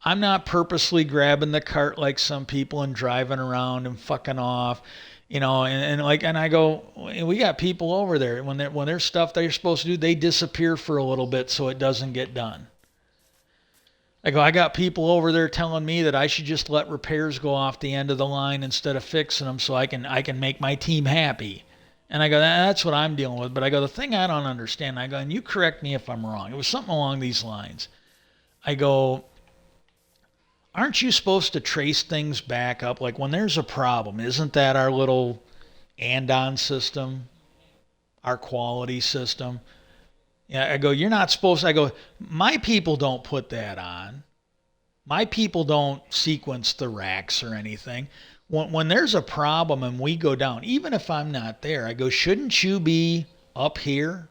S1: I'm not purposely grabbing the cart like some people and driving around and fucking off." And I go, "We got people over there, when there's stuff they're supposed to do, they disappear for a little bit so it doesn't get done." I go, "I got people over there telling me that I should just let repairs go off the end of the line instead of fixing them so I can make my team happy." And I go, "That's what I'm dealing with." But I go, "The thing I don't understand," I go, "and you correct me if I'm wrong," it was something along these lines. I go, aren't you supposed to trace things back up? Like when there's a problem, isn't that our little andon system, our quality system? Yeah, I go, you're not supposed to. I go, my people don't put that on. My people don't sequence the racks or anything. When there's a problem and we go down, even if I'm not there, I go, shouldn't you be up here?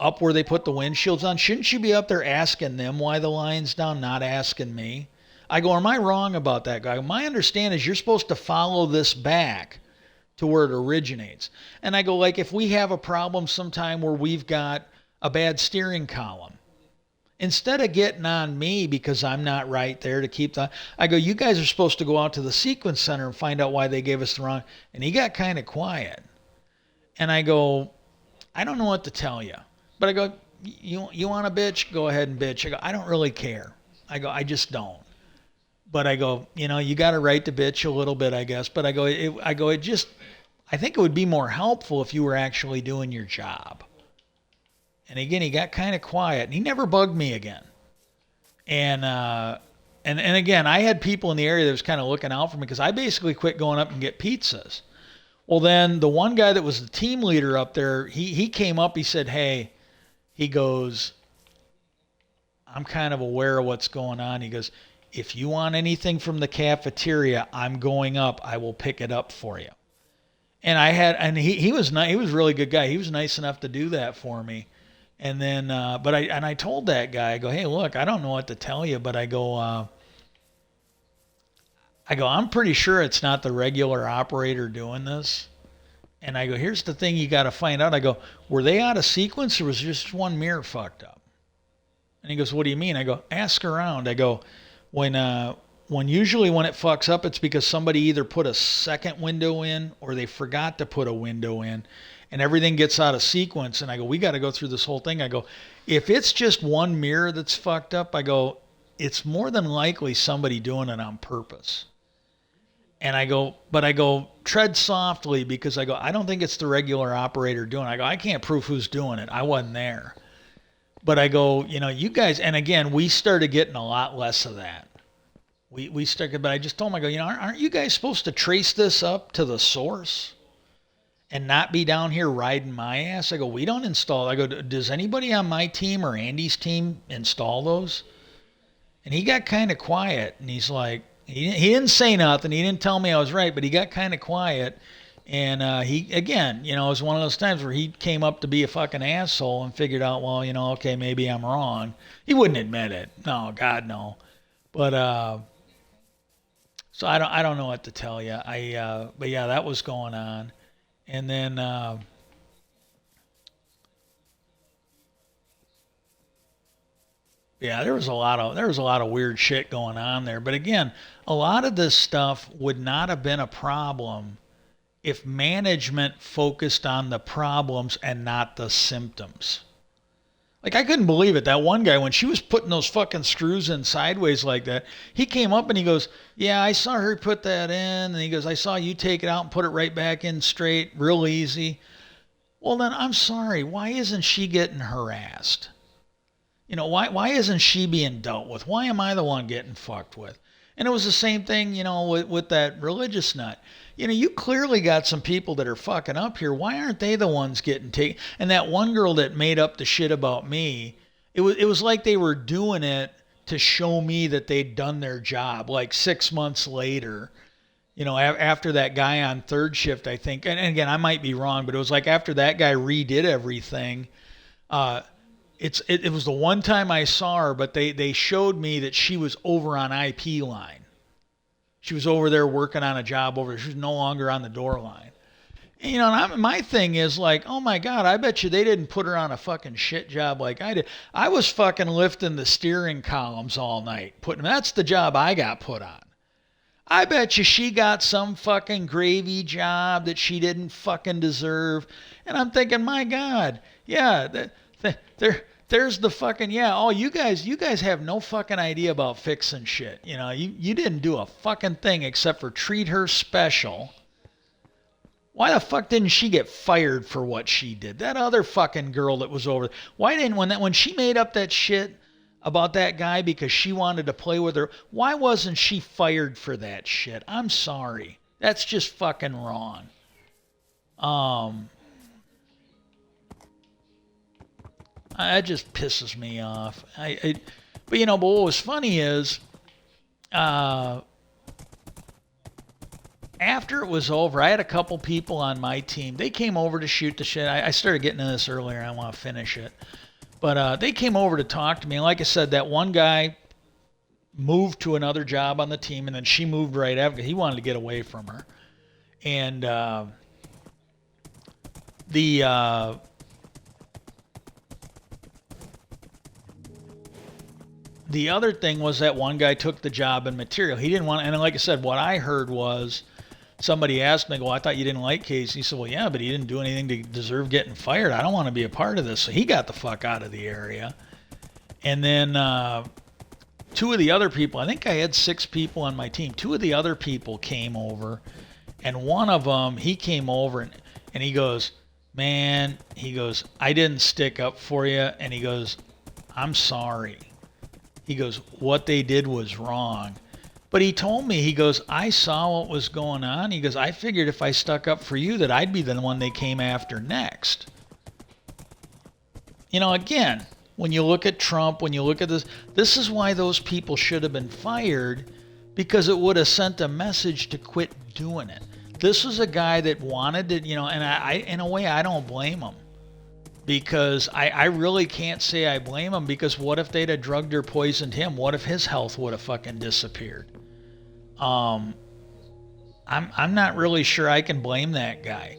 S1: Up where they put the windshields on? Shouldn't you be up there asking them why the line's down, not asking me? I go, am I wrong about that, guy? My understanding is you're supposed to follow this back to where it originates. And I go, like, if we have a problem sometime where we've got a bad steering column, instead of getting on me because I'm not right there to keep the, I go, you guys are supposed to go out to the sequence center and find out why they gave us the wrong. And he got kind of quiet. And I go, I don't know what to tell you. But I go, you want a bitch? Go ahead and bitch. I go, I don't really care. I go, I just don't. But I go, you got a right to bitch a little bit, I guess. But I go, I think it would be more helpful if you were actually doing your job. And again, he got kind of quiet, and he never bugged me again. And again, I had people in the area that was kind of looking out for me because I basically quit going up and get pizzas. Well, then the one guy that was the team leader up there, he came up. He said, "Hey," he goes, "I'm kind of aware of what's going on." He goes, "If you want anything from the cafeteria, I'm going up. I will pick it up for you." And he was nice. He was a really good guy. He was nice enough to do that for me. And then, I told that guy, I go, hey, look, I don't know what to tell you, but I go, I'm pretty sure it's not the regular operator doing this. And I go, here's the thing you got to find out. I go, were they out of sequence or was just one mirror fucked up? And he goes, what do you mean? I go, ask around. I go, when usually when it fucks up, it's because somebody either put a second window in or they forgot to put a window in. And everything gets out of sequence. And I go, we got to go through this whole thing. I go, if it's just one mirror that's fucked up, I go, it's more than likely somebody doing it on purpose. And I go, tread softly because I go, I don't think it's the regular operator doing it. I go, I can't prove who's doing it. I wasn't there. But I go, you guys, and again, we started getting a lot less of that. We started, but I just told him, I go, aren't you guys supposed to trace this up to the source? And not be down here riding my ass? I go, we don't install. I go, does anybody on my team or Andy's team install those? And he got kind of quiet. And he's like, he didn't say nothing. He didn't tell me I was right, but he got kind of quiet. And he, again, it was one of those times where he came up to be a fucking asshole and figured out, well, okay, maybe I'm wrong. He wouldn't admit it. No, God, no. But, so I don't know what to tell you. But yeah, that was going on. And then, yeah, there was a lot of weird shit going on there. But again, a lot of this stuff would not have been a problem if management focused on the problems and not the symptoms. Like, I couldn't believe it. That one guy, when she was putting those fucking screws in sideways like that, he came up and he goes, yeah, I saw her put that in. And he goes, I saw you take it out and put it right back in straight, real easy. Well, then, I'm sorry. Why isn't she getting harassed? Why isn't she being dealt with? Why am I the one getting fucked with? And it was the same thing, with that religious nut. You clearly got some people that are fucking up here. Why aren't they the ones getting taken? And that one girl that made up the shit about me, it was like they were doing it to show me that they'd done their job. Like 6 months later, after that guy on third shift, I think, and again, I might be wrong, but it was like after that guy redid everything, it was the one time I saw her, but they showed me that she was over on IP line. She was over there working on a job over there. She was no longer on the door line. And, my thing is like, oh my God, I bet you they didn't put her on a fucking shit job like I did. I was fucking lifting the steering columns all night. That's the job I got put on. I bet you she got some fucking gravy job that she didn't fucking deserve. And I'm thinking, my God, yeah, there's the fucking, yeah, oh, you guys have no fucking idea about fixing shit. You didn't do a fucking thing except for treat her special. Why the fuck didn't she get fired for what she did? That other fucking girl that was over there. Why didn't, when she made up that shit about that guy because she wanted to play with her. Why wasn't she fired for that shit? I'm sorry. That's just fucking wrong. Um, that just pisses me off. But but what was funny is, uh, after it was over, I had a couple people on my team. They came over to shoot the shit. I started getting into this earlier. I want to finish it. But they came over to talk to me. And like I said, that one guy moved to another job on the team, and then she moved right after. He wanted to get away from her. And the the other thing was that one guy took the job in material. He didn't want, and like I said, what I heard was somebody asked me, well, I thought you didn't like Casey. He said, well, yeah, but he didn't do anything to deserve getting fired. I don't want to be a part of this. So he got the fuck out of the area. And then two of the other people, I think I had 6 people on my team. 2 of the other people came over, and one of them, he came over and he goes, man, he goes, I didn't stick up for you. And he goes, I'm sorry. He goes, what they did was wrong. But he told me, he goes, I saw what was going on. He goes, I figured if I stuck up for you that I'd be the one they came after next. Again, when you look at Trump, when you look at this is why those people should have been fired, because it would have sent a message to quit doing it. This was a guy that wanted to, and I in a way, I don't blame him. Because I really can't say I blame him, because what if they'd have drugged or poisoned him? What if his health would have fucking disappeared? I'm not really sure I can blame that guy.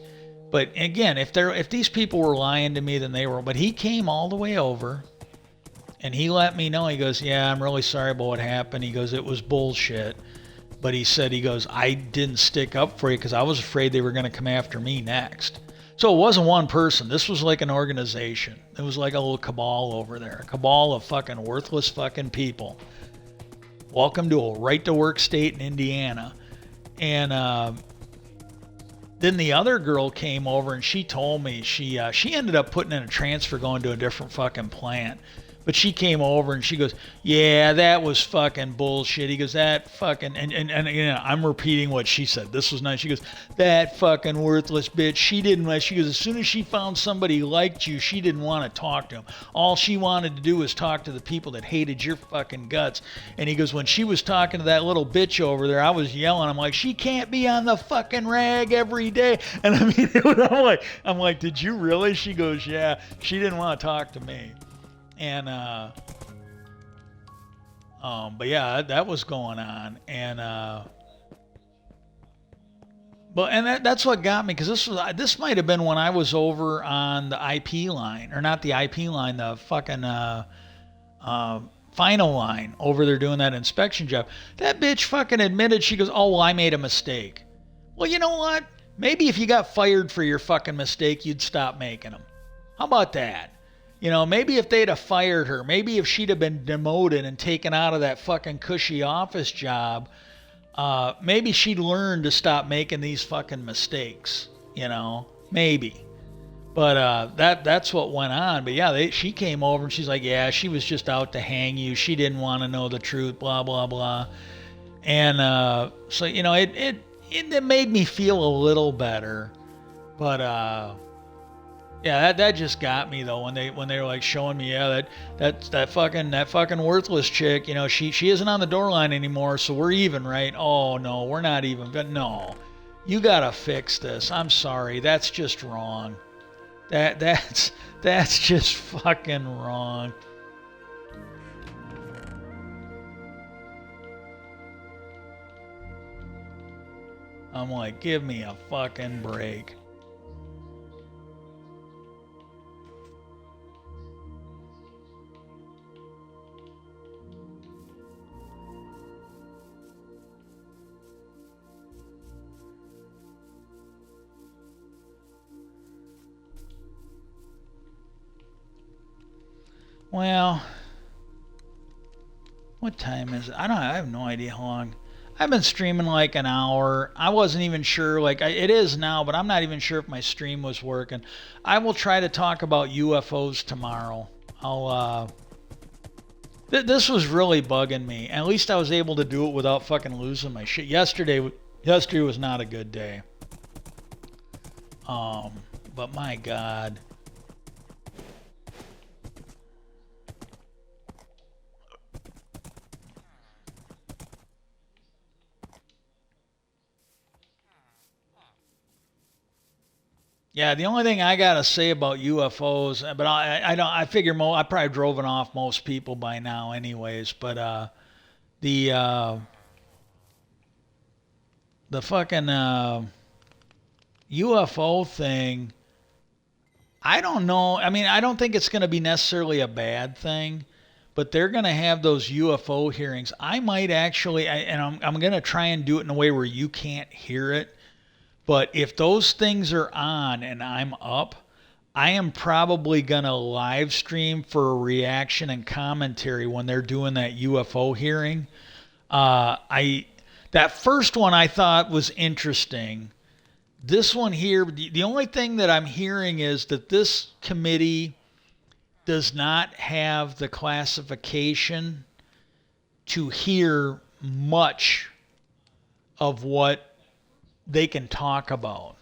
S1: But again, if these people were lying to me, then they were. But he came all the way over, and he let me know. He goes, yeah, I'm really sorry about what happened. He goes, it was bullshit. But he said, he goes, I didn't stick up for you because I was afraid they were going to come after me next. So it wasn't one person. This was like an organization. It was like a little cabal over there. A cabal of fucking worthless fucking people. Welcome to a right-to-work state in Indiana. And then the other girl came over and she told me she ended up putting in a transfer going to a different fucking plant. But she came over and she goes, yeah, that was fucking bullshit. He goes, that fucking, and I'm repeating what she said. This was nice. She goes, that fucking worthless bitch. She goes, as soon as she found somebody who liked you, she didn't want to talk to him. All she wanted to do was talk to the people that hated your fucking guts. And he goes, when she was talking to that little bitch over there, I was yelling. I'm like, she can't be on the fucking rag every day. And I mean, I'm like, did you really? She goes, yeah, she didn't want to talk to me. And but yeah, that was going on, and that's what got me, because this might have been when I was over on the IP line, or not the IP line, the fucking final line over there doing that inspection job. That bitch fucking admitted. She goes, oh well, I made a mistake. Well, you know what? Maybe if you got fired for your fucking mistake, you'd stop making them. How about that? Maybe if they'd have fired her, maybe if she'd have been demoted and taken out of that fucking cushy office job, maybe she'd learn to stop making these fucking mistakes, maybe. But that's what went on. But yeah, she came over and she's like, yeah, she was just out to hang you. She didn't want to know the truth, blah, blah, blah. And so, it made me feel a little better. But yeah, that just got me though when they were like showing me, yeah, that fucking worthless chick, she isn't on the door line anymore, so we're even, right? Oh no, we're not even. But no, you gotta fix this. I'm sorry, that's just wrong. That's just fucking wrong. I'm like, give me a fucking break. Well, what time is it? I have no idea how long. I've been streaming like an hour. I wasn't even sure, it is now, but I'm not even sure if my stream was working. I will try to talk about UFOs tomorrow. This was really bugging me. At least I was able to do it without fucking losing my shit. Yesterday was not a good day. Um, but my God. Yeah, the only thing I gotta say about UFOs, but I don't, I figure I probably driven off most people by now, anyways. But the uh, the fucking UFO thing, I don't know. I mean, I don't think it's gonna be necessarily a bad thing, but they're gonna have those UFO hearings. I might actually, and I'm gonna try and do it in a way where you can't hear it. But if those things are on and I'm up, I am probably going to live stream for a reaction and commentary when they're doing that UFO hearing. I That first one I thought was interesting. This one here, the only thing that I'm hearing is that this committee does not have the classification to hear much of what they can talk about.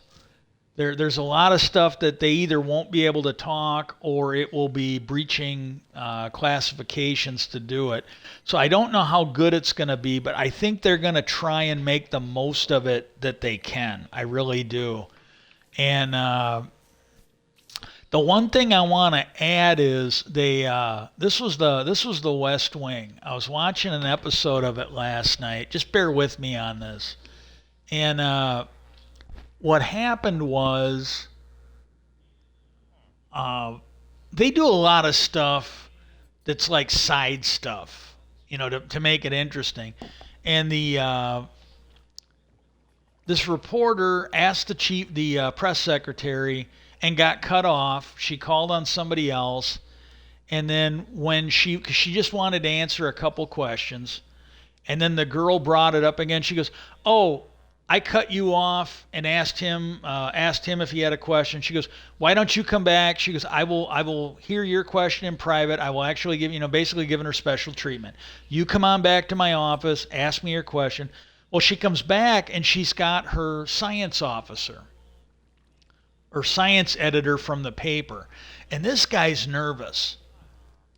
S1: There's a lot of stuff that they either won't be able to talk or it will be breaching classifications to do it. So I don't know how good it's going to be, but I think they're going to try and make the most of it that they can. I really do. And the one thing I want to add is this was the West Wing. I was watching an episode of it last night. Just bear with me on this. And what happened was uh, they do a lot of stuff that's like side stuff, to make it interesting. And the this reporter asked the press secretary, and got cut off. She called on somebody else, and then when cause she just wanted to answer a couple questions, and then the girl brought it up again. She goes, "Oh, I cut you off and asked him if he had a question." She goes, "Why don't you come back?" She goes, "I will hear your question in private. I will actually give, basically giving her special treatment. You come on back to my office, ask me your question." Well, she comes back and she's got her science officer or science editor from the paper. And this guy's nervous,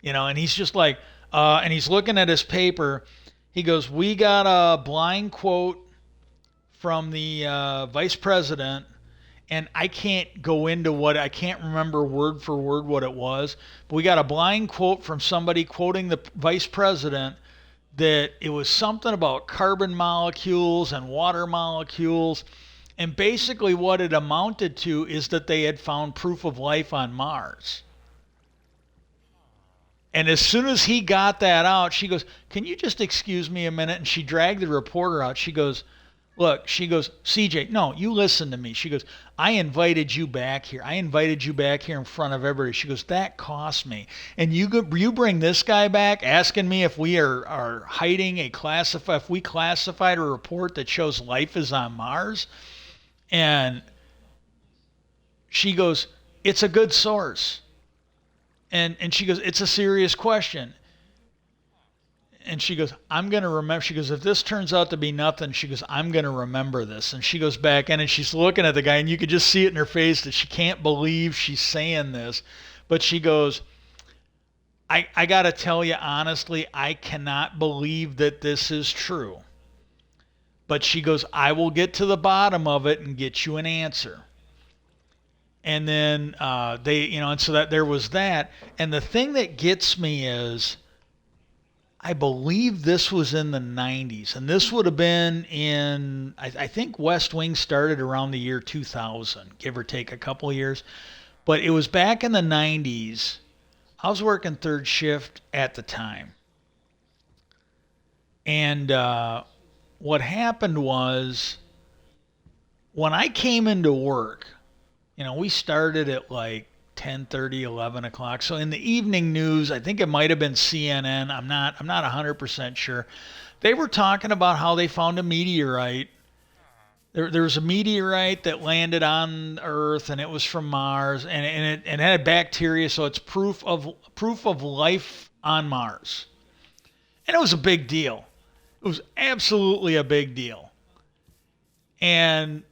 S1: and he's just like, and he's looking at his paper. He goes, "We got a blind quote from the vice president, and I can't go into I can't remember word for word what it was, but we got a blind quote from somebody quoting the vice president that it was something about carbon molecules and water molecules. And basically, what it amounted to is that they had found proof of life on Mars." And as soon as he got that out, she goes, "Can you just excuse me a minute?" And she dragged the reporter out. She goes, "Look," she goes, "CJ, no, you listen to me." She goes, "I invited you back here. I invited you back here in front of everybody." She goes, "That cost me. And you bring this guy back asking me if we are hiding if we classified a report that shows life is on Mars?" And she goes, "It's a good source." And she goes, "It's a serious question." And she goes, "I'm going to remember." She goes, "If this turns out to be nothing," she goes, "I'm going to remember this." And she goes back in and she's looking at the guy, and you could just see it in her face that she can't believe she's saying this. But she goes, I got to tell you honestly, I cannot believe that this is true. But she goes, "I will get to the bottom of it and get you an answer." And then and so that there was that. And the thing that gets me is, I believe this was in the 90s, and this would have been I think West Wing started around the year 2000, give or take a couple of years. But it was back in the 90s. I was working third shift at the time. And what happened was, when I came into work, we started at like 10:30, 11 o'clock. So in the evening news, I think it might have been CNN. I'm not 100% sure. They were talking about how they found a meteorite. There was a meteorite that landed on Earth, and it was from Mars, and it had bacteria, so it's proof of life on Mars. And it was a big deal. It was absolutely a big deal. And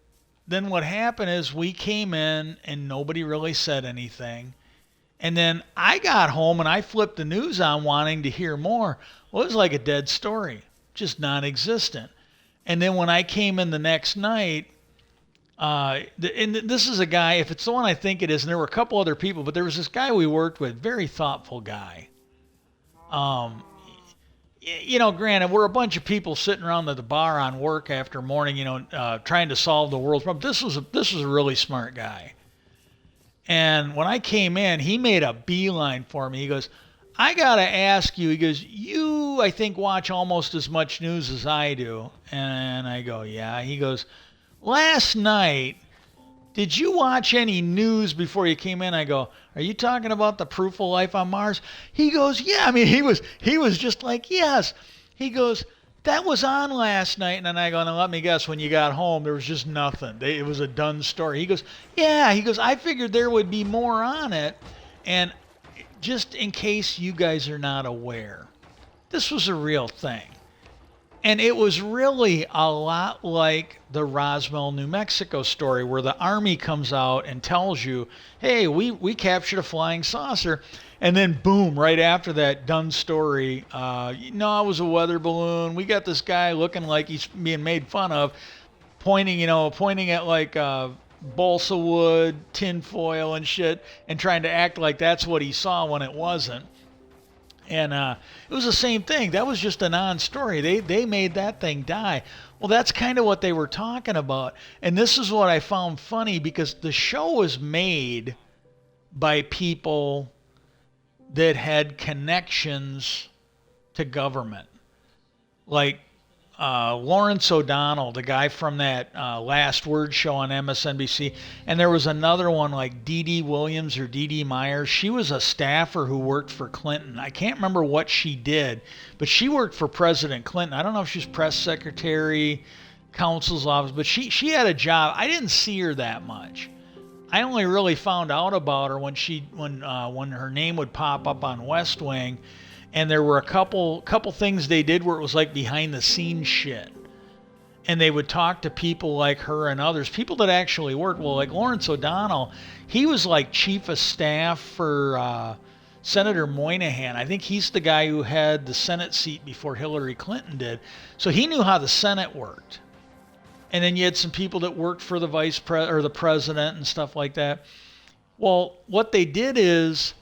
S1: then what happened is we came in and nobody really said anything. And then I got home and I flipped the news on wanting to hear more. Well, it was like a dead story, just non existent. And then when I came in the next night, and this is a guy, if it's the one I think it is, and there were a couple other people, but there was this guy we worked with, very thoughtful guy. Um, Granted, we're a bunch of people sitting around at the bar on work after morning, trying to solve the world's problem. This was a really smart guy. And when I came in, he made a beeline for me. He goes, I got to ask you. He goes, you, I think, watch almost as much news as I do. And I go, yeah. He goes, last night, did you watch any news before you came in? I go, are you talking about the proof of life on Mars? He goes, yeah. I mean, he was just like, yes. He goes, that was on last night. And then I go, now let me guess, when you got home, there was just nothing. It was a done story. He goes, yeah. He goes, I figured there would be more on it. And just in case you guys are not aware, this was a real thing. And it was really a lot like the Roswell, New Mexico story, where the Army comes out and tells you, hey, we captured a flying saucer. And then, boom, right after that, done story. No, it was a weather balloon. We got this guy looking like he's being made fun of, pointing at like balsa wood, tin foil and shit, and trying to act like that's what he saw when it wasn't. And it was the same thing. That was just a non-story. They made that thing die. Well, that's kind of what they were talking about. And this is what I found funny, because the show was made by people that had connections to government. Like Lawrence O'Donnell, the guy from that Last Word show on MSNBC. And there was another one like Dee Dee Williams or Dee Dee Myers. She was a staffer who worked for Clinton. I can't remember what she did, but she worked for President Clinton. I don't know if she's press secretary, counsel's office, but she had a job. I didn't see her that much. I only really found out about her when her name would pop up on West Wing. And there were a couple things they did where it was like behind the scenes shit. And they would talk to people like her and others, people that actually worked. Well, like Lawrence O'Donnell, he was like chief of staff for Senator Moynihan. I think he's the guy who had the Senate seat before Hillary Clinton did. So he knew how the Senate worked. And then you had some people that worked for the the president and stuff like that. Well, what they did is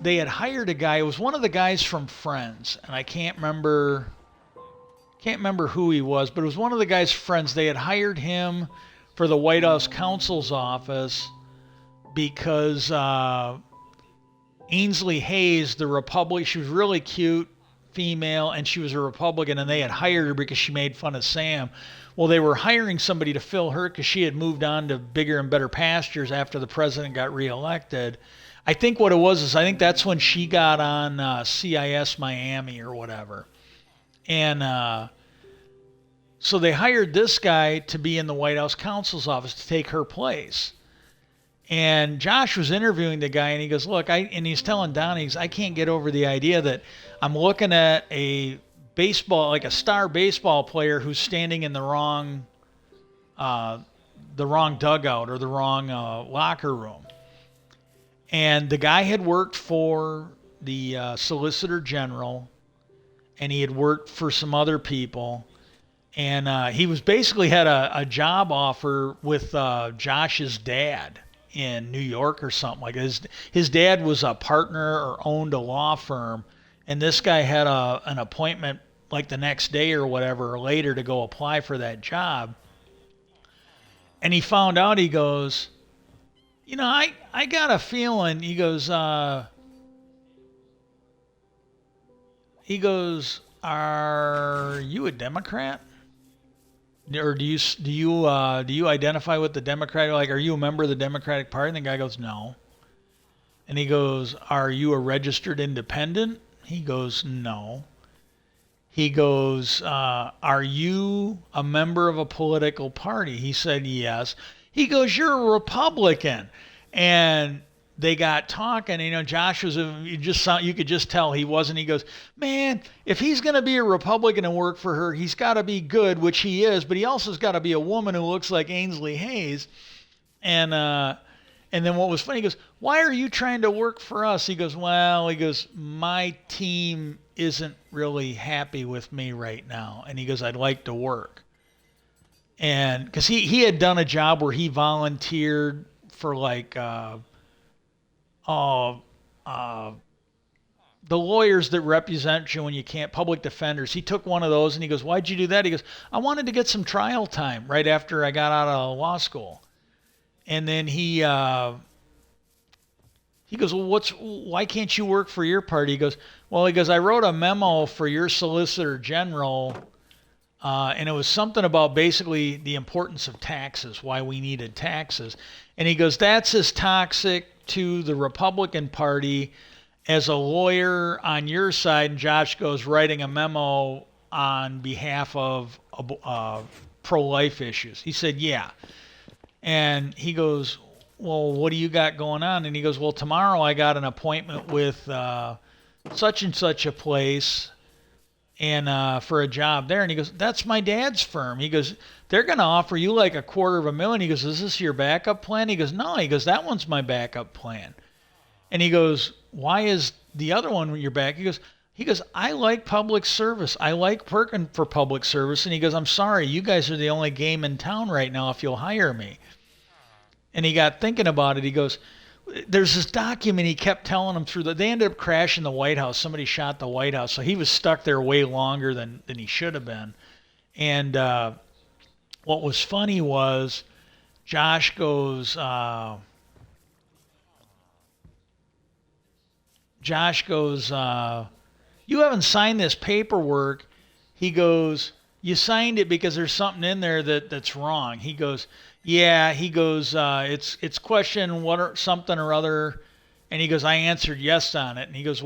S1: they had hired a guy. It was one of the guys from Friends, and I can't remember who he was, but it was one of the guys from Friends. They had hired him for the White House counsel's office because Ainsley Hayes, the Republican, she was really cute, female, and she was a Republican, and they had hired her because she made fun of Sam. Well, they were hiring somebody to fill her because she had moved on to bigger and better pastures after the president got reelected. I think what it was is I think that's when she got on CIS Miami or whatever. And so they hired this guy to be in the White House counsel's office to take her place. And Josh was interviewing the guy, and he goes, look, and he's telling Donnie, I can't get over the idea that I'm looking at a baseball, like a star baseball player who's standing in the wrong dugout or the wrong locker room. And the guy had worked for the Solicitor General, and he had worked for some other people. And he was basically had a job offer with Josh's dad in New York or something like that. His dad was a partner or owned a law firm, and this guy had an appointment like the next day or whatever or later to go apply for that job. And he found out, he goes, I got a feeling, he goes, are you a Democrat? Or do you identify with the Democratic? Like, are you a member of the Democratic Party? And the guy goes, no. And he goes, are you a registered independent? He goes, no. He goes, are you a member of a political party? He said, yes. He goes, you're a Republican. And they got talking. Josh was you could just tell he wasn't. He goes, man, if he's going to be a Republican and work for her, he's got to be good, which he is, but he also's got to be a woman who looks like Ainsley Hayes. And then what was funny, he goes, why are you trying to work for us? He goes, my team isn't really happy with me right now. And he goes, I'd like to work. And because he had done a job where he volunteered for like the lawyers that represent you when you can't, public defenders. He took one of those and he goes, why'd you do that? He goes, I wanted to get some trial time right after I got out of law school. And then he goes, well, why can't you work for your party? He goes, I wrote a memo for your Solicitor General, and it was something about basically the importance of taxes, why we needed taxes. And he goes, that's as toxic to the Republican Party as a lawyer on your side. And Josh goes, writing a memo on behalf of pro-life issues. He said, yeah. And he goes, well, what do you got going on? And he goes, well, tomorrow I got an appointment with such and such a place and for a job there. And he goes, that's my dad's firm. He goes, they're going to offer you like $250,000. He goes, is this your backup plan? He goes, no. He goes, that one's my backup plan. And he goes, why is the other one your back? He goes, I like public service. I like working for public service. And he goes, I'm sorry, you guys are the only game in town right now if you'll hire me. And he got thinking about it. He goes, there's this document he kept telling him through. They ended up crashing the White House. Somebody shot the White House. So he was stuck there way longer than he should have been. And what was funny was Josh goes, you haven't signed this paperwork. He goes, you signed it because there's something in there that's wrong. He goes, yeah. He goes, it's question what or something or other. And he goes, I answered yes on it. And he goes,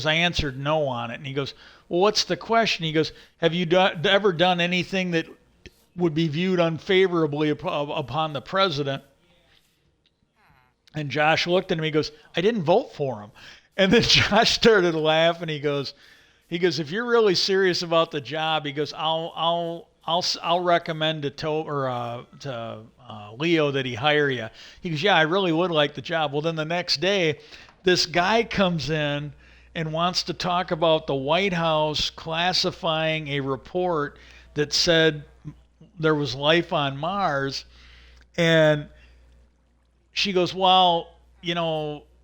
S1: I answered no on it. And he goes, well, what's the question? He goes, have you ever done anything that would be viewed unfavorably upon the president? And Josh looked at him. He goes, I didn't vote for him. And then Josh started laughing. He goes, if you're really serious about the job, he goes, I'll recommend to Leo that he hire you. He goes, yeah, I really would like the job. Well, then the next day, this guy comes in and wants to talk about the White House classifying a report that said there was life on Mars. And she goes, well,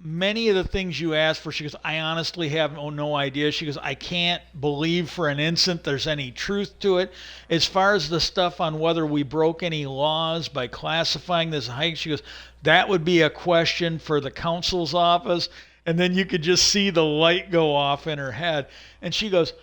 S1: many of the things you asked for, she goes, I honestly have no idea. She goes, I can't believe for an instant there's any truth to it. As far as the stuff on whether we broke any laws by classifying this hike, she goes, that would be a question for the counsel's office. And then you could just see the light go off in her head. And she goes,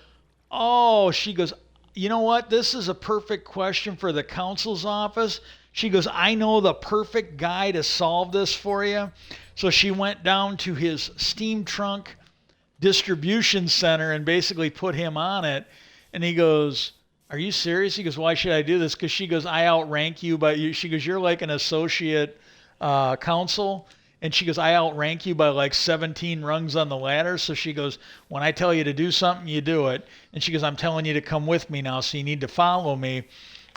S1: you know what? This is a perfect question for the counsel's office. She goes, I know the perfect guy to solve this for you. So she went down to his steam trunk distribution center and basically put him on it. And he goes, are you serious? He goes, why should I do this? Because she goes, I outrank you by you. She goes, you're like an associate counsel. And she goes, I outrank you by like 17 rungs on the ladder. So she goes, when I tell you to do something, you do it. And she goes, I'm telling you to come with me now, so you need to follow me.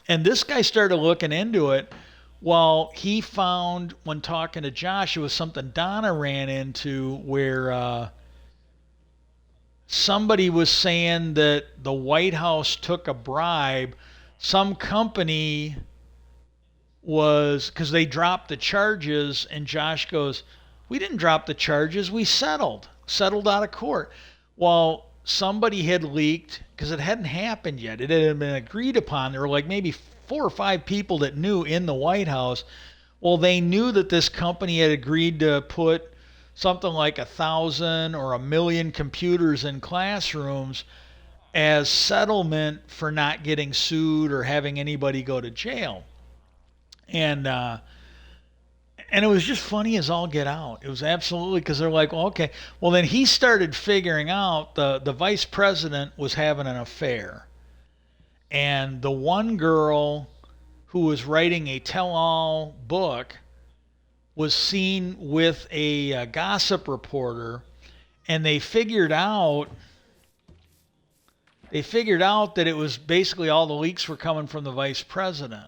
S1: And this guy started looking into it. Well, he found, when talking to Josh, it was something Donna ran into where somebody was saying that the White House took a bribe. Some company was, because they dropped the charges, and Josh goes, we didn't drop the charges, we settled out of court. Well, somebody had leaked, because it hadn't happened yet, it had been agreed upon. There were like maybe 4 or 5 people that knew in the White House. Well, they knew that this company had agreed to put something like 1,000 or 1,000,000 computers in classrooms as settlement for not getting sued or having anybody go to jail. And it was just funny as all get out. It was absolutely, because they're like, well, okay. Well, then he started figuring out the vice president was having an affair. And the one girl who was writing a tell-all book was seen with a gossip reporter, and they figured out that it was basically all the leaks were coming from the vice president.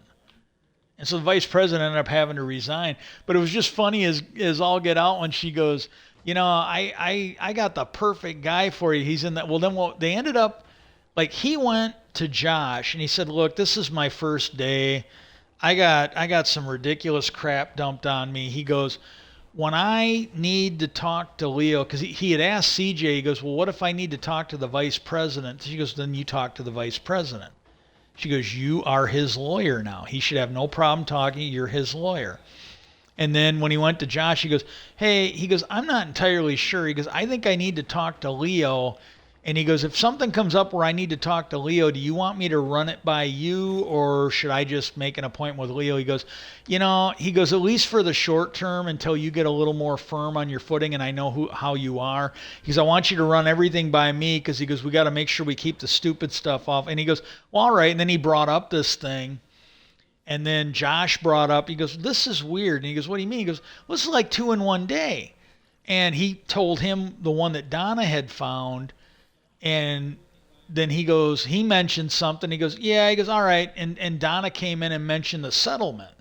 S1: And so the vice president ended up having to resign. But it was just funny as all get out when she goes, I got the perfect guy for you. He's in that. Well, then they ended up, like, he went to Josh and he said, look, this is my first day. I got some ridiculous crap dumped on me. He goes, when I need to talk to Leo, because he had asked CJ, he goes, well, what if I need to talk to the vice president? She goes, then you talk to the vice president. She goes, you are his lawyer now. He should have no problem talking. You're his lawyer. And then when he went to Josh, he goes, hey, he goes, I'm not entirely sure. He goes, I think I need to talk to Leo. And he goes, if something comes up where I need to talk to Leo, do you want me to run it by you, or should I just make an appointment with Leo? He goes, he goes, at least for the short term until you get a little more firm on your footing and I know how you are. He goes, I want you to run everything by me, because he goes, we got to make sure we keep the stupid stuff off. And he goes, well, all right. And then he brought up this thing. And then Josh brought up, he goes, this is weird. And he goes, what do you mean? He goes, well, this is like 2 in 1 day. And he told him the one that Donna had found. And then he mentioned something. He goes, yeah, he goes, all right. And Donna came in and mentioned the settlement.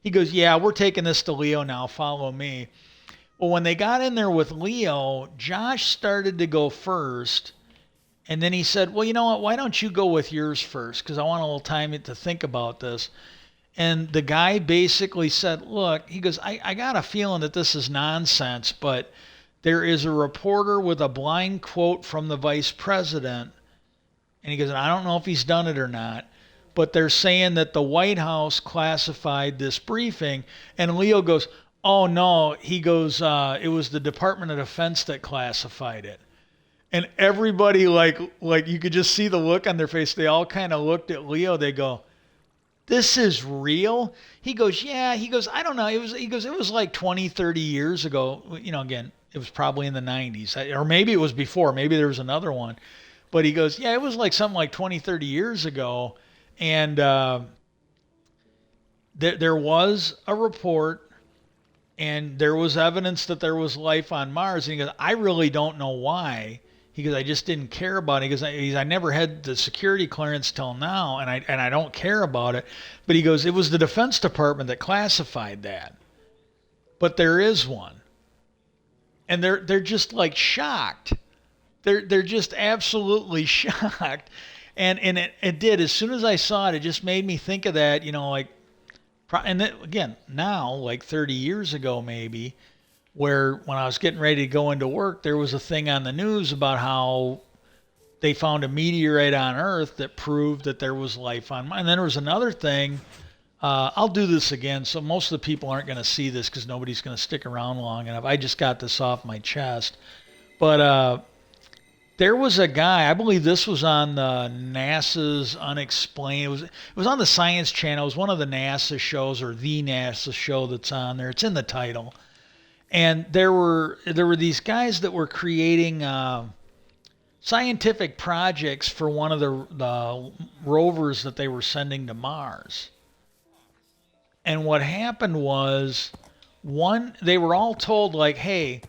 S1: He goes, yeah, we're taking this to Leo now. Follow me. Well, when they got in there with Leo, Josh started to go first. And then he said, well, you know what? Why don't you go with yours first? Because I want a little time to think about this. And the guy basically said, look, he goes, I got a feeling that this is nonsense, but there is a reporter with a blind quote from the vice president. And he goes, I don't know if he's done it or not, but they're saying that the White House classified this briefing. And Leo goes, oh, no. He goes, it was the Department of Defense that classified it. And everybody, like you could just see the look on their face. They all kind of looked at Leo. They go, this is real? He goes, yeah. He goes, I don't know. He goes, it was like 20, 30 years ago. Again, it was probably in the 90s. Or maybe it was before. Maybe there was another one. But he goes, yeah, it was like something like 20, 30 years ago. And there was a report, and there was evidence that there was life on Mars. And he goes, I really don't know why. He goes, I just didn't care about it. He goes, I never had the security clearance till now, and I don't care about it. But he goes, it was the Defense Department that classified that. But there is one. And they're just like shocked. They're just absolutely shocked. And it did. As soon as I saw it, it just made me think of that, and then, again, now, like 30 years ago maybe, where when I was getting ready to go into work, there was a thing on the news about how they found a meteorite on Earth that proved that there was life on Mars. And then there was another thing. I'll do this again, so most of the people aren't going to see this because nobody's going to stick around long enough. I just got this off my chest. But there was a guy, I believe this was on the NASA's Unexplained. It was on the Science Channel. It was one of the NASA shows, or the NASA show that's on there. It's in the title. And there were these guys that were creating scientific projects for one of the rovers that they were sending to Mars. And what happened was, they were all told, like, hey,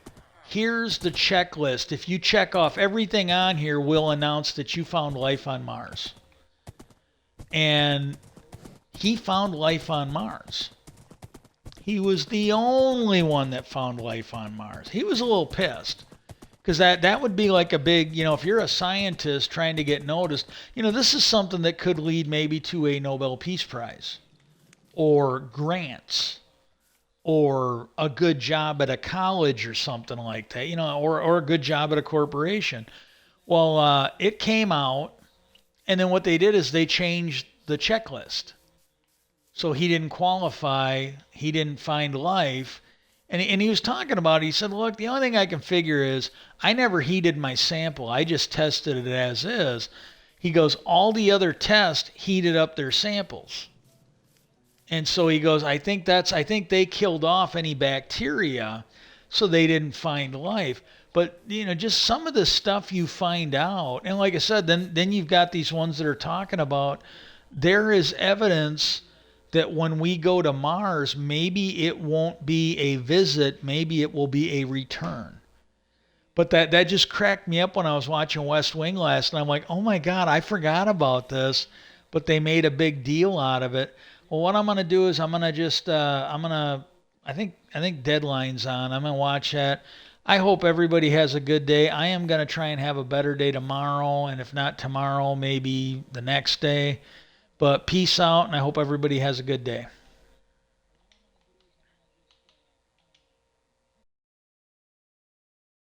S1: here's the checklist. If you check off everything on here, we'll announce that you found life on Mars. And he found life on Mars. He was the only one that found life on Mars. He was a little pissed, because that would be like a big, if you're a scientist trying to get noticed, this is something that could lead maybe to a Nobel Peace Prize, or grants, or a good job at a college or something like that, or a good job at a corporation. Well, it came out, and then what they did is they changed the checklist. So he didn't qualify, he didn't find life. And he was talking about it. He said, look, the only thing I can figure is I never heated my sample. I just tested it as is. He goes, all the other tests heated up their samples. And so he goes, I think they killed off any bacteria, so they didn't find life. But, just some of the stuff you find out. And like I said, then you've got these ones that are talking about there is evidence that when we go to Mars, maybe it won't be a visit, maybe it will be a return. But that just cracked me up when I was watching West Wing last night. I'm like, oh my God, I forgot about this, but they made a big deal out of it. Well, what I'm gonna do is I'm gonna just I'm gonna I think Deadline's on. I'm gonna watch that. I hope everybody has a good day. I am gonna try and have a better day tomorrow, and if not tomorrow, maybe the next day. But peace out, and I hope everybody has a good day.